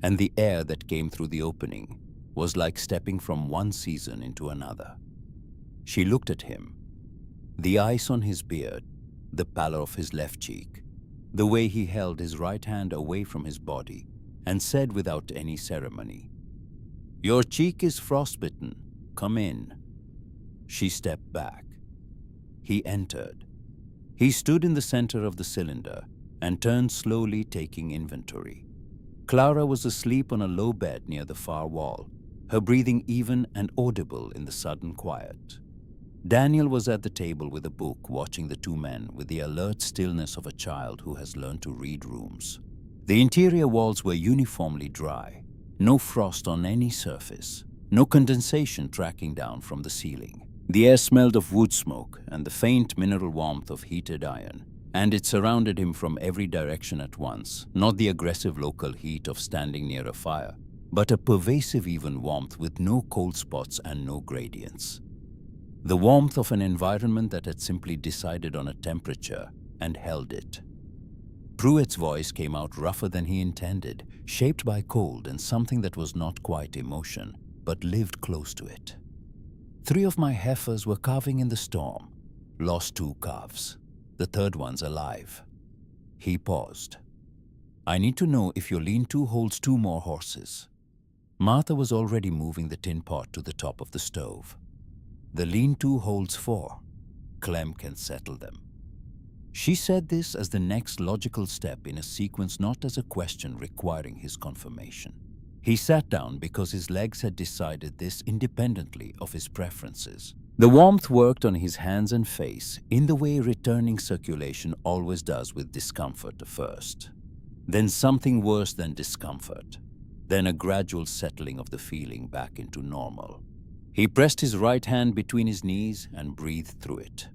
And the air that came through the opening was like stepping from one season into another. She looked at him. The ice on his beard, the pallor of his left cheek, the way he held his right hand away from his body, and said without any ceremony, "Your cheek is frostbitten. Come in." She stepped back. He entered. He stood in the center of the cylinder and turned slowly, taking inventory. Clara was asleep on a low bed near the far wall, her breathing even and audible in the sudden quiet. Daniel was at the table with a book, watching the two men with the alert stillness of a child who has learned to read rooms. The interior walls were uniformly dry, no frost on any surface, no condensation tracking down from the ceiling. The air smelled of wood smoke and the faint mineral warmth of heated iron, and it surrounded him from every direction at once, not the aggressive local heat of standing near a fire, but a pervasive even warmth with no cold spots and no gradients. The warmth of an environment that had simply decided on a temperature and held it. Pruitt's voice came out rougher than he intended, shaped by cold and something that was not quite emotion, but lived close to it. 3 of my heifers were calving in the storm. Lost 2 calves. The third one's alive. He paused. I need to know if your lean-to holds 2 more horses. Martha was already moving the tin pot to the top of the stove. The lean-to holds 4. Clem can settle them. She said this as the next logical step in a sequence, not as a question requiring his confirmation. He sat down because his legs had decided this independently of his preferences. The warmth worked on his hands and face in the way returning circulation always does with discomfort first. Then something worse than discomfort. Then a gradual settling of the feeling back into normal. He pressed his right hand between his knees and breathed through it.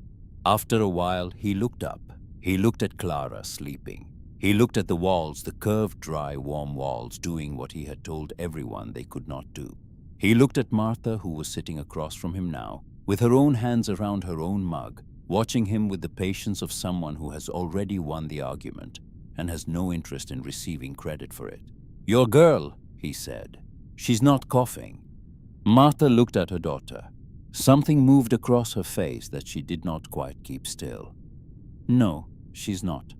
After a while, he looked up. He looked at Clara sleeping. He looked at the walls, the curved, dry, warm walls, doing what he had told everyone they could not do. He looked at Martha, who was sitting across from him now, with her own hands around her own mug, watching him with the patience of someone who has already won the argument and has no interest in receiving credit for it. "Your girl," he said. "She's not coughing." Martha looked at her daughter. Something moved across her face that she did not quite keep still. "No, she's not."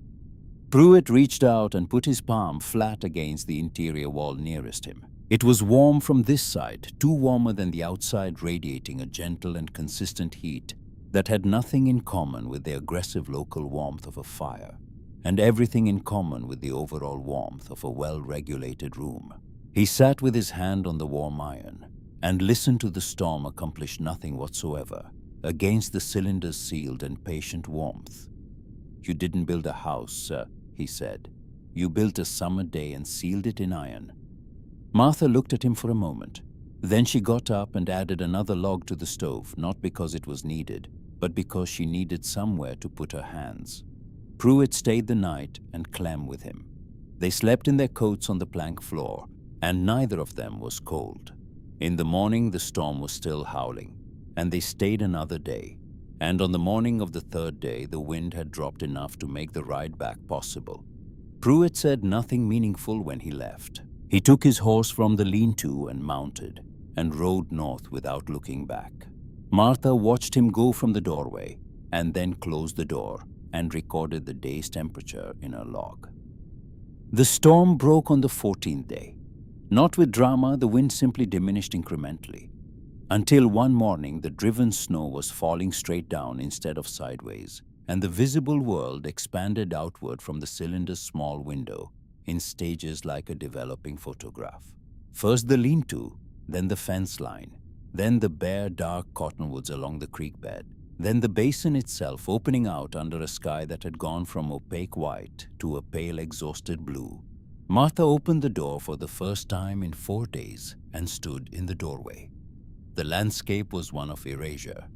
Pruitt reached out and put his palm flat against the interior wall nearest him. It was warm from this side, too warmer than the outside, radiating a gentle and consistent heat that had nothing in common with the aggressive local warmth of a fire, and everything in common with the overall warmth of a well-regulated room. He sat with his hand on the warm iron and listened to the storm accomplish nothing whatsoever against the cylinder's sealed and patient warmth. "You didn't build a house, sir," he said. "You built a summer day and sealed it in iron." Martha looked at him for a moment. Then she got up and added another log to the stove, not because it was needed, but because she needed somewhere to put her hands. Pruitt stayed the night and Clem with him. They slept in their coats on the plank floor, and neither of them was cold. In the morning, the storm was still howling, and they stayed another day. And on the morning of the third day, the wind had dropped enough to make the ride back possible. Pruitt said nothing meaningful when he left. He took his horse from the lean-to and mounted, and rode north without looking back. Martha watched him go from the doorway, and then closed the door and recorded the day's temperature in her log. The storm broke on the 14th day. Not with drama, the wind simply diminished incrementally, until one morning the driven snow was falling straight down instead of sideways, and the visible world expanded outward from the cylinder's small window in stages like a developing photograph. First the lean-to, then the fence line, then the bare, dark cottonwoods along the creek bed, then the basin itself opening out under a sky that had gone from opaque white to a pale, exhausted blue. Martha opened the door for the first time in 4 days and stood in the doorway. The landscape was one of erasure.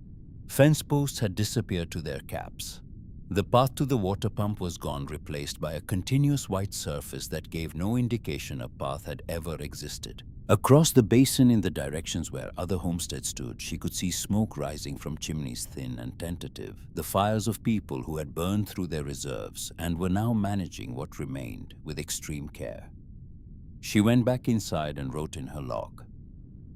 Fence posts had disappeared to their caps. The path to the water pump was gone, replaced by a continuous white surface that gave no indication a path had ever existed. Across the basin, in the directions where other homesteads stood, she could see smoke rising from chimneys, thin and tentative, the fires of people who had burned through their reserves and were now managing what remained with extreme care. She went back inside and wrote in her log,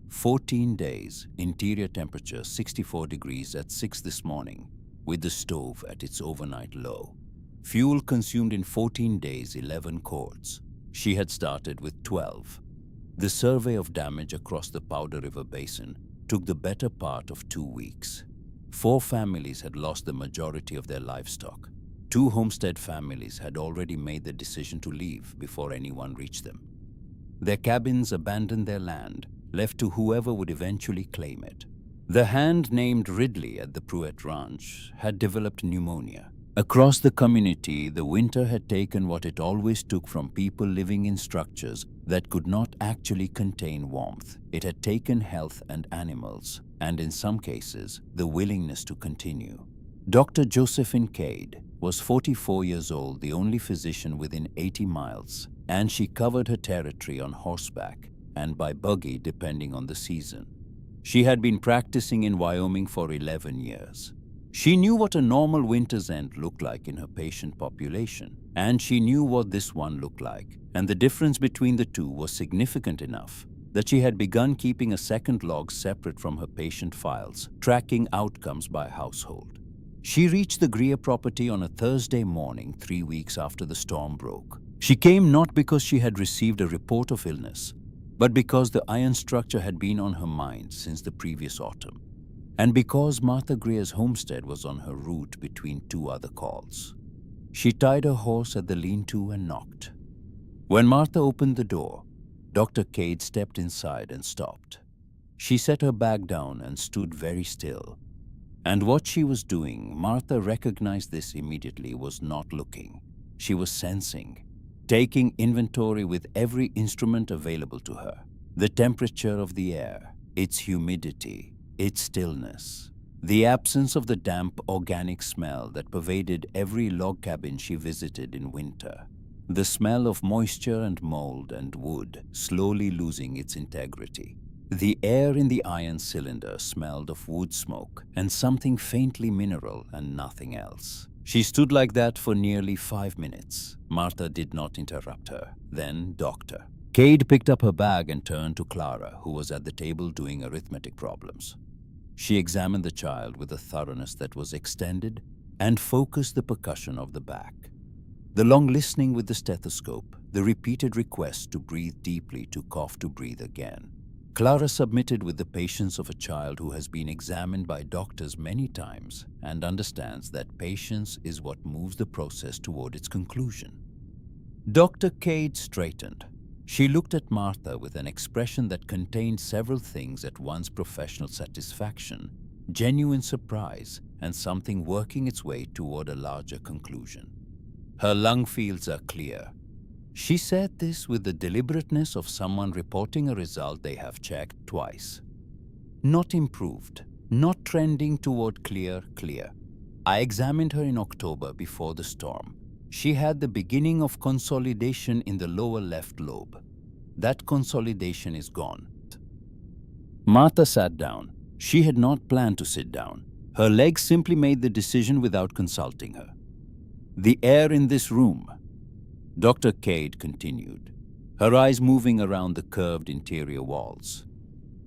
14 days, interior temperature 64 degrees at 6 this morning, with the stove at its overnight low. Fuel consumed in 14 days, 11 quarts. She had started with 12. The survey of damage across the Powder River Basin took the better part of 2 weeks. 4 families had lost the majority of their livestock. 2 homestead families had already made the decision to leave before anyone reached them. Their cabins abandoned, their land left to whoever would eventually claim it. The hand named Ridley at the Pruitt Ranch had developed pneumonia. Across the community, the winter had taken what it always took from people living in structures that could not actually contain warmth. It had taken health and animals, and in some cases, the willingness to continue. Dr. Josephine Cade was 44 years old, the only physician within 80 miles, and she covered her territory on horseback and by buggy depending on the season. She had been practicing in Wyoming for 11 years. She knew what a normal winter's end looked like in her patient population, and she knew what this one looked like, and the difference between the two was significant enough that she had begun keeping a second log separate from her patient files, tracking outcomes by household. She reached the Greer property on a Thursday morning 3 weeks after the storm broke. She came not because she had received a report of illness, but because the iron structure had been on her mind since the previous autumn, and because Martha Greer's homestead was on her route between two other calls. She tied her horse at the lean-to and knocked. When Martha opened the door, Dr. Cade stepped inside and stopped. She set her bag down and stood very still. And what she was doing, Martha recognized this immediately, was not looking. She was sensing, taking inventory with every instrument available to her. The temperature of the air, its humidity, its stillness, the absence of the damp organic smell that pervaded every log cabin she visited in winter. The smell of moisture and mold and wood slowly losing its integrity. The air in the iron cylinder smelled of wood smoke and something faintly mineral and nothing else. She stood like that for nearly 5 minutes. Martha did not interrupt her. Then, Doctor Cade picked up her bag and turned to Clara, who was at the table doing arithmetic problems. She examined the child with a thoroughness that was extended and focused the percussion of the back. The long listening with the stethoscope, the repeated request to breathe deeply, to cough, to breathe again. Clara submitted with the patience of a child who has been examined by doctors many times and understands that patience is what moves the process toward its conclusion. Dr. Cade straightened. She looked at Martha with an expression that contained several things at once: professional satisfaction, genuine surprise, and something working its way toward a larger conclusion. Her lung fields are clear. She said this with the deliberateness of someone reporting a result they have checked twice. Not improved, not trending toward clear. I examined her in October before the storm. She had the beginning of consolidation in the lower left lobe. That consolidation is gone. Martha sat down. She had not planned to sit down. Her legs simply made the decision without consulting her. The air in this room, Dr. Cade continued, her eyes moving around the curved interior walls,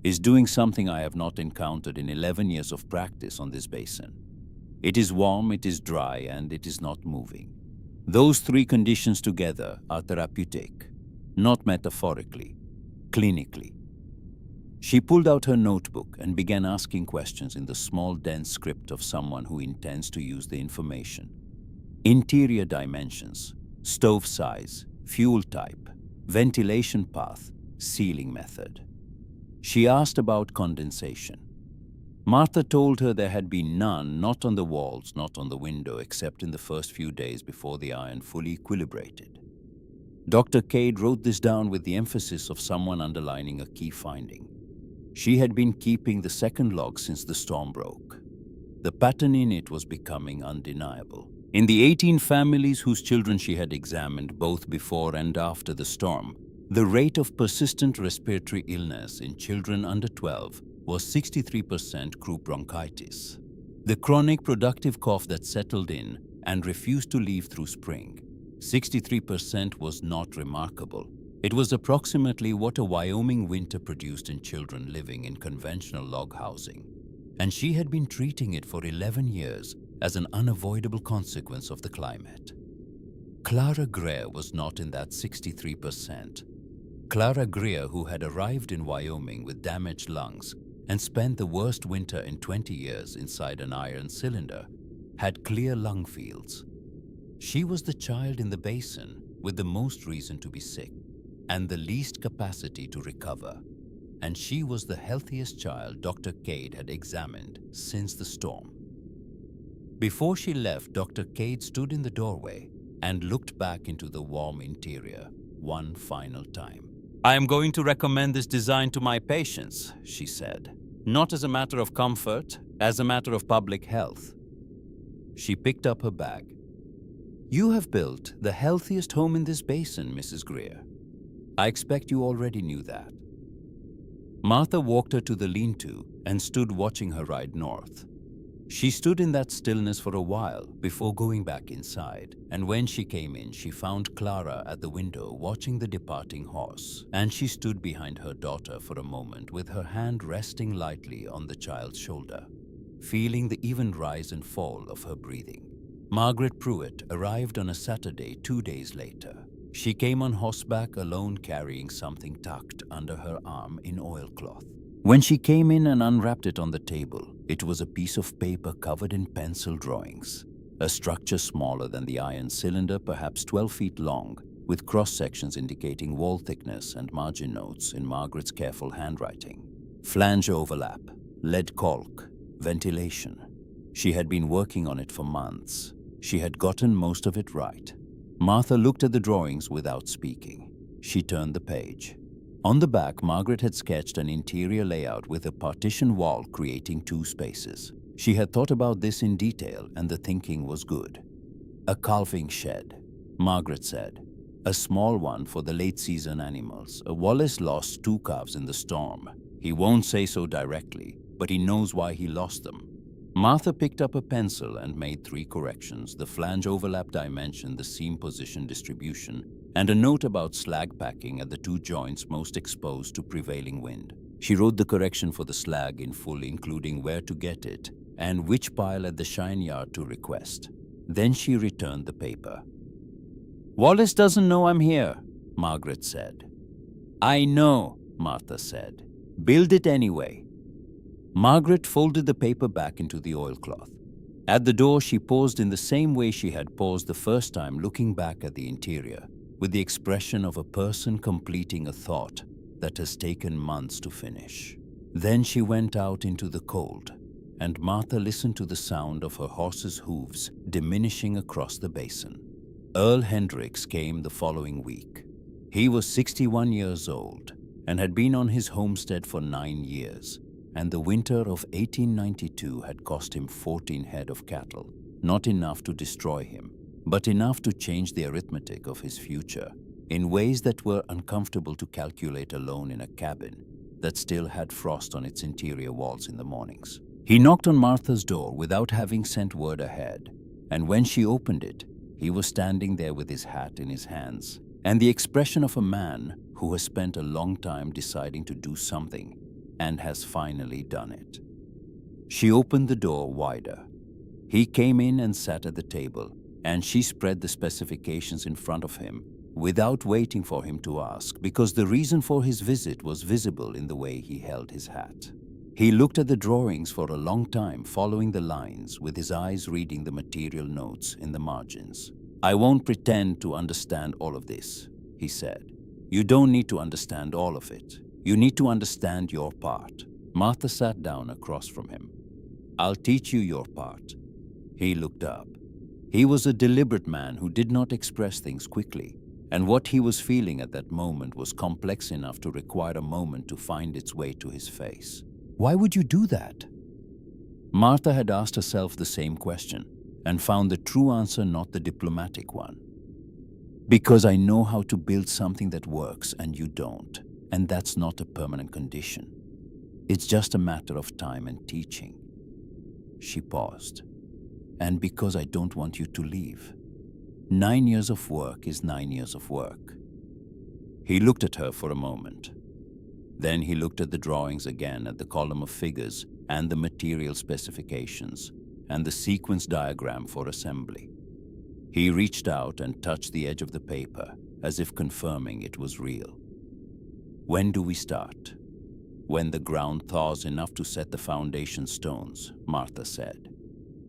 is doing something I have not encountered in 11 years of practice on this basin. It is warm, it is dry, and it is not moving. Those three conditions together are therapeutic, not metaphorically, clinically. She pulled out her notebook and began asking questions in the small, dense script of someone who intends to use the information. Interior dimensions, stove size, fuel type, ventilation path, sealing method. She asked about condensation. Martha told her there had been none, not on the walls, not on the window, except in the first few days before the iron fully equilibrated. Dr. Cade wrote this down with the emphasis of someone underlining a key finding. She had been keeping the second log since the storm broke. The pattern in it was becoming undeniable. In the 18 families whose children she had examined both before and after the storm, the rate of persistent respiratory illness in children under 12 was 63% croup bronchitis. The chronic productive cough that settled in and refused to leave through spring, 63% was not remarkable. It was approximately what a Wyoming winter produced in children living in conventional log housing. And she had been treating it for 11 years as an unavoidable consequence of the climate. Clara Greer was not in that 63%. Clara Greer, who had arrived in Wyoming with damaged lungs and spent the worst winter in 20 years inside an iron cylinder, had clear lung fields. She was the child in the basin with the most reason to be sick and the least capacity to recover. And she was the healthiest child Dr. Cade had examined since the storm. Before she left, Dr. Cade stood in the doorway and looked back into the warm interior one final time. I am going to recommend this design to my patients, she said, not as a matter of comfort, as a matter of public health. She picked up her bag. You have built the healthiest home in this basin, Mrs. Greer. I expect you already knew that. Martha walked her to the lean-to and stood watching her ride north. She stood in that stillness for a while before going back inside, and when she came in, she found Clara at the window watching the departing horse, and she stood behind her daughter for a moment with her hand resting lightly on the child's shoulder, feeling the even rise and fall of her breathing. Margaret Pruitt arrived on a Saturday 2 days later. She came on horseback alone, carrying something tucked under her arm in oilcloth. When she came in and unwrapped it on the table, it was a piece of paper covered in pencil drawings. A structure smaller than the iron cylinder, perhaps 12 feet long, with cross-sections indicating wall thickness and margin notes in Margaret's careful handwriting. Flange overlap, lead caulk, ventilation. She had been working on it for months. She had gotten most of it right. Martha looked at the drawings without speaking. She turned the page. On the back, Margaret had sketched an interior layout with a partition wall creating 2 spaces. She had thought about this in detail, and the thinking was good. A calving shed, Margaret said. A small one for the late-season animals. Wallace lost 2 calves in the storm. He won't say so directly, but he knows why he lost them. Martha picked up a pencil and made 3 corrections: the flange overlap dimension, the seam position distribution, and a note about slag packing at the 2 joints most exposed to prevailing wind. She wrote the correction for the slag in full, including where to get it and which pile at the shine yard to request. Then she returned the paper. "Wallace doesn't know I'm here," Margaret said. "I know," Martha said. "Build it anyway." Margaret folded the paper back into the oilcloth. At the door, she paused in the same way she had paused the first time, looking back at the interior, with the expression of a person completing a thought that has taken months to finish. Then she went out into the cold, and Martha listened to the sound of her horse's hooves diminishing across the basin. Earl Hendricks came the following week. He was 61 years old and had been on his homestead for 9 years, and the winter of 1892 had cost him 14 head of cattle, not enough to destroy him, but enough to change the arithmetic of his future in ways that were uncomfortable to calculate alone in a cabin that still had frost on its interior walls in the mornings. He knocked on Martha's door without having sent word ahead, and when she opened it, he was standing there with his hat in his hands and the expression of a man who has spent a long time deciding to do something and has finally done it. She opened the door wider. He came in and sat at the table, and she spread the specifications in front of him without waiting for him to ask, because the reason for his visit was visible in the way he held his hat. He looked at the drawings for a long time, following the lines, with his eyes reading the material notes in the margins. "I won't pretend to understand all of this," he said. "You don't need to understand all of it. You need to understand your part." Martha sat down across from him. "I'll teach you your part." He looked up. He was a deliberate man who did not express things quickly, and what he was feeling at that moment was complex enough to require a moment to find its way to his face. "Why would you do that?" Martha had asked herself the same question and found the true answer not the diplomatic one. "Because I know how to build something that works and you don't. And that's not a permanent condition. It's just a matter of time and teaching." She paused. "And because I don't want you to leave. 9 years of work is 9 years of work." He looked at her for a moment. Then he looked at the drawings again, at the column of figures and the material specifications and the sequence diagram for assembly. He reached out and touched the edge of the paper as if confirming it was real. "When do we start?" "When the ground thaws enough to set the foundation stones," Martha said.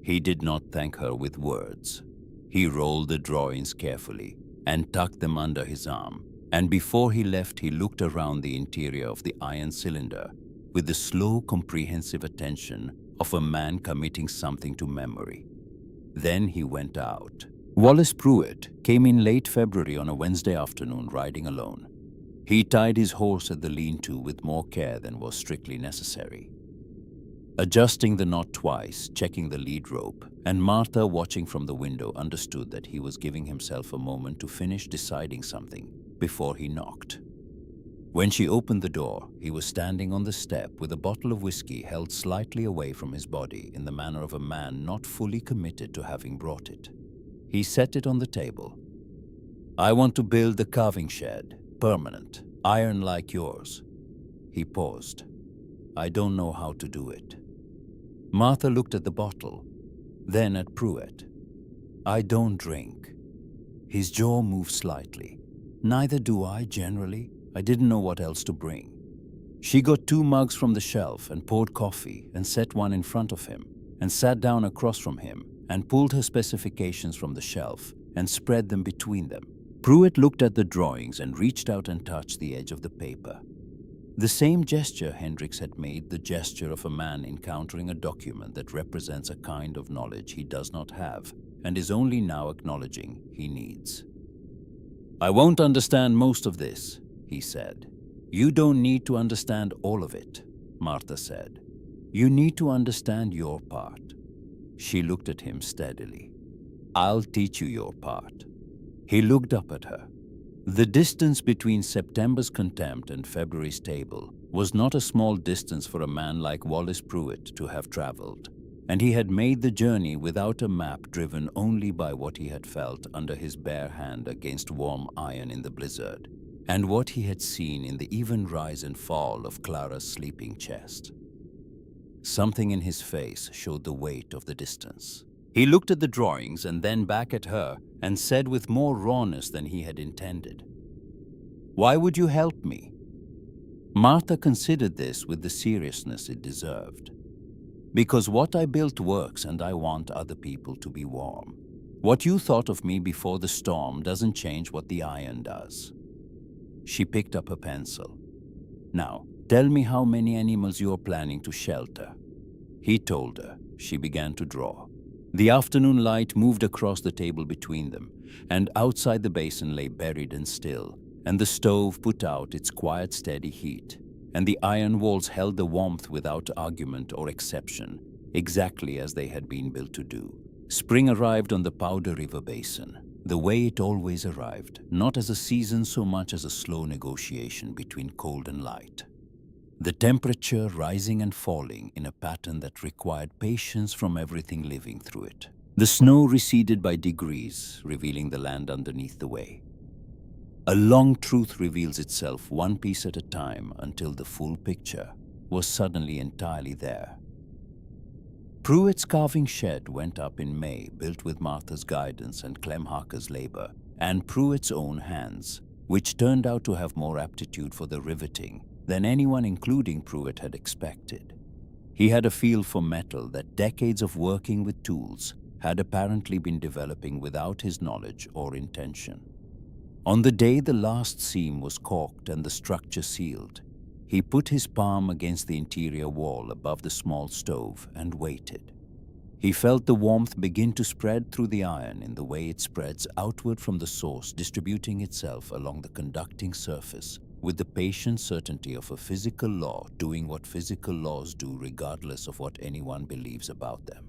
He did not thank her with words. He rolled the drawings carefully and tucked them under his arm, and before he left, he looked around the interior of the iron cylinder with the slow, comprehensive attention of a man committing something to memory. Then he went out. Wallace Pruitt came in late February on a Wednesday afternoon, riding alone. He tied his horse at the lean-to with more care than was strictly necessary, adjusting the knot twice, checking the lead rope, and Martha, watching from the window, understood that he was giving himself a moment to finish deciding something before he knocked. When she opened the door, he was standing on the step with a bottle of whiskey held slightly away from his body in the manner of a man not fully committed to having brought it. He set it on the table. "I want to build the carving shed. Permanent, iron like yours." He paused. "I don't know how to do it." Martha looked at the bottle, then at Pruitt. "I don't drink." His jaw moved slightly, Neither do I, generally. I didn't know what else to bring. She got 2 mugs from the shelf and poured coffee and set one in front of him and sat down across from him and pulled her specifications from the shelf and spread them between them. Pruitt looked at the drawings and reached out and touched the edge of the paper. The same gesture Hendricks had made, the gesture of a man encountering a document that represents a kind of knowledge he does not have and is only now acknowledging he needs. "I won't understand most of this," he said. "You don't need to understand all of it," Martha said. "You need to understand your part." She looked at him steadily. "I'll teach you your part." He looked up at her. The distance between September's contempt and February's table was not a small distance for a man like Wallace Pruitt to have traveled, and he had made the journey without a map, driven only by what he had felt under his bare hand against warm iron in the blizzard, and what he had seen in the even rise and fall of Clara's sleeping chest. Something in his face showed the weight of the distance. He looked at the drawings and then back at her and said with more rawness than he had intended, "Why would you help me?" Martha considered this with the seriousness it deserved. "Because what I built works and I want other people to be warm. What you thought of me before the storm doesn't change what the iron does." She picked up her pencil. "Now, tell me how many animals you are planning to shelter." He told her. She began to draw. The afternoon light moved across the table between them, and outside the basin lay buried and still, and the stove put out its quiet, steady heat, and the iron walls held the warmth without argument or exception, exactly as they had been built to do. Spring arrived on the Powder River Basin, the way it always arrived, not as a season so much as a slow negotiation between cold and light. The temperature rising and falling in a pattern that required patience from everything living through it. The snow receded by degrees, revealing the land underneath the way. A long truth reveals itself one piece at a time until the full picture was suddenly entirely there. Pruitt's carving shed went up in May, built with Martha's guidance and Clem Harker's labor, and Pruitt's own hands, which turned out to have more aptitude for the riveting than anyone, including Pruitt, had expected. He had a feel for metal that decades of working with tools had apparently been developing without his knowledge or intention. On the day the last seam was caulked and the structure sealed, he put his palm against the interior wall above the small stove and waited. He felt the warmth begin to spread through the iron in the way it spreads outward from the source, distributing itself along the conducting surface with the patient certainty of a physical law doing what physical laws do regardless of what anyone believes about them.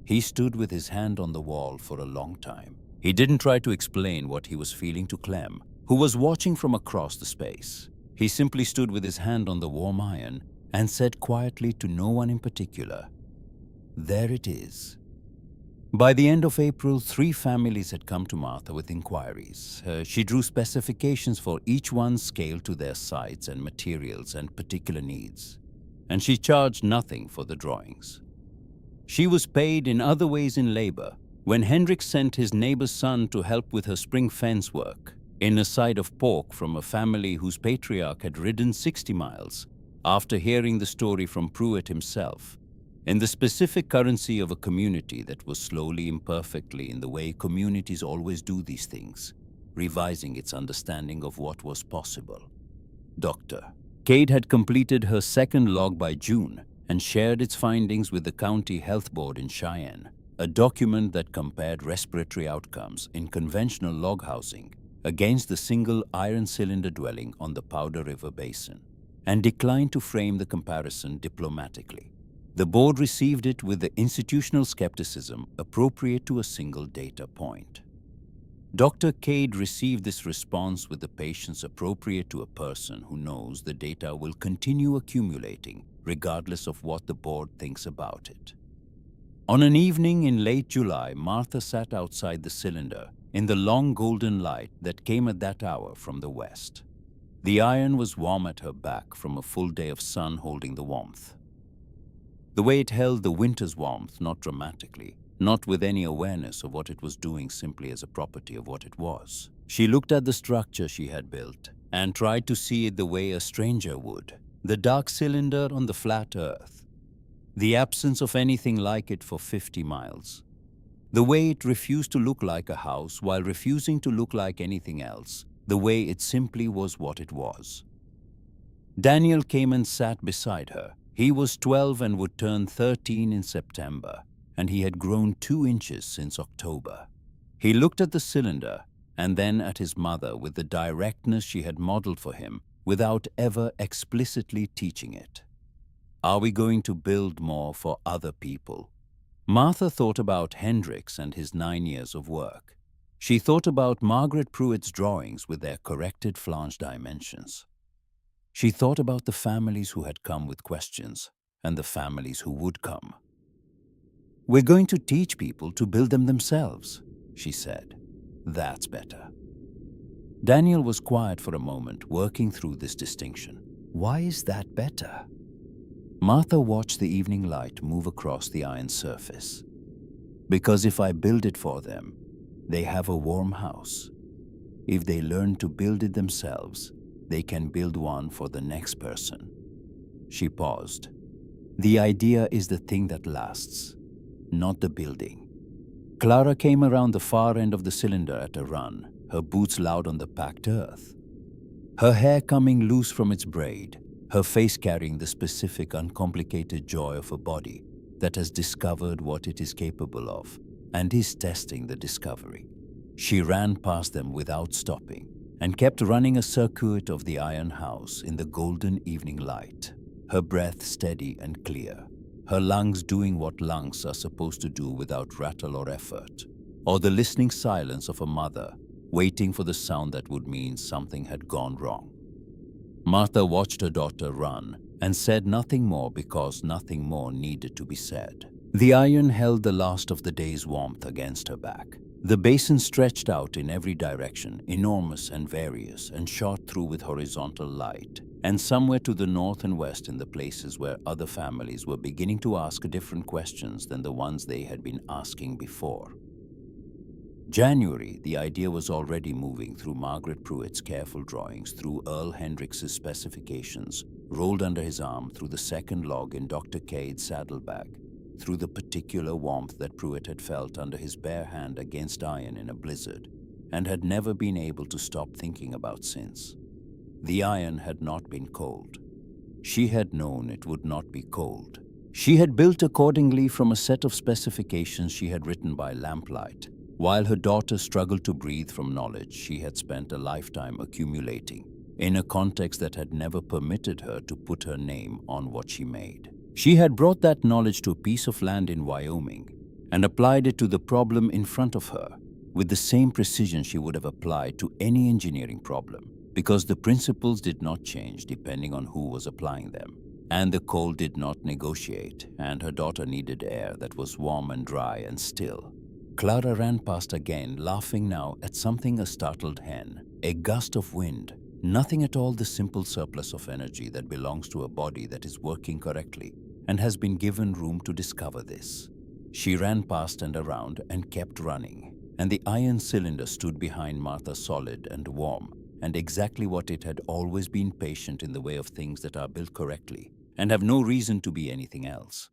He stood with his hand on the wall for a long time. He didn't try to explain what he was feeling to Clem, who was watching from across the space. He simply stood with his hand on the warm iron and said quietly to no one in particular, "There it is." By the end of April, 3 families had come to Martha with inquiries. She drew specifications for each one scaled to their sites and materials and particular needs, and she charged nothing for the drawings. She was paid in other ways in labor. When Hendrik sent his neighbor's son to help with her spring fence work, in a side of pork from a family whose patriarch had ridden 60 miles, after hearing the story from Pruitt himself, in the specific currency of a community that was slowly, imperfectly, in the way communities always do these things, revising its understanding of what was possible. Dr. Cade had completed her second log by June and shared its findings with the County Health Board in Cheyenne, a document that compared respiratory outcomes in conventional log housing against the single iron cylinder dwelling on the Powder River Basin, and declined to frame the comparison diplomatically. The board received it with the institutional skepticism appropriate to a single data point. Dr. Cade received this response with the patience appropriate to a person who knows the data will continue accumulating regardless of what the board thinks about it. On an evening in late July, Martha sat outside the cylinder in the long golden light that came at that hour from the west. The iron was warm at her back from a full day of sun holding the warmth. The way it held the winter's warmth, not dramatically, not with any awareness of what it was doing, simply as a property of what it was. She looked at the structure she had built and tried to see it the way a stranger would. The dark cylinder on the flat earth. The absence of anything like it for 50 miles. The way it refused to look like a house while refusing to look like anything else. The way it simply was what it was. Daniel came and sat beside her. He was 12 and would turn 13 in September, and he had grown 2 inches since October. He looked at the cylinder and then at his mother with the directness she had modeled for him without ever explicitly teaching it. Are we going to build more for other people? Martha thought about Hendrix and his 9 years of work. She thought about Margaret Pruitt's drawings with their corrected flange dimensions. She thought about the families who had come with questions and the families who would come. We're going to teach people to build them themselves, she said. That's better. Daniel was quiet for a moment, working through this distinction. Why is that better? Martha watched the evening light move across the iron surface. Because if I build it for them, they have a warm house. If they learn to build it themselves, they can build one for the next person. She paused. The idea is the thing that lasts, not the building. Clara came around the far end of the cylinder at a run, her boots loud on the packed earth. Her hair coming loose from its braid, her face carrying the specific, uncomplicated joy of a body that has discovered what it is capable of and is testing the discovery. She ran past them without stopping and kept running a circuit of the iron house in the golden evening light, her breath steady and clear, her lungs doing what lungs are supposed to do without rattle or effort, or the listening silence of a mother waiting for the sound that would mean something had gone wrong. Martha watched her daughter run and said nothing more because nothing more needed to be said. The iron held the last of the day's warmth against her back. The basin stretched out in every direction, enormous and various, and shot through with horizontal light. And somewhere to the north and west, in the places where other families were beginning to ask different questions than the ones they had been asking before. January, the idea was already moving through Margaret Pruitt's careful drawings, through Earl Hendrix's specifications, rolled under his arm, through the second log in Dr. Cade's saddlebag, through the particular warmth that Pruitt had felt under his bare hand against iron in a blizzard, and had never been able to stop thinking about since. The iron had not been cold. She had known it would not be cold. She had built accordingly from a set of specifications she had written by lamplight, while her daughter struggled to breathe from knowledge she had spent a lifetime accumulating, in a context that had never permitted her to put her name on what she made. She had brought that knowledge to a piece of land in Wyoming and applied it to the problem in front of her with the same precision she would have applied to any engineering problem, because the principles did not change depending on who was applying them, and the cold did not negotiate, and her daughter needed air that was warm and dry and still. Clara ran past again, laughing now at something a startled hen, a gust of wind, nothing at all the simple surplus of energy that belongs to a body that is working correctly and has been given room to discover this. She ran past and around and kept running, and the iron cylinder stood behind Martha, solid and warm, and exactly what it had always been, patient in the way of things that are built correctly and have no reason to be anything else.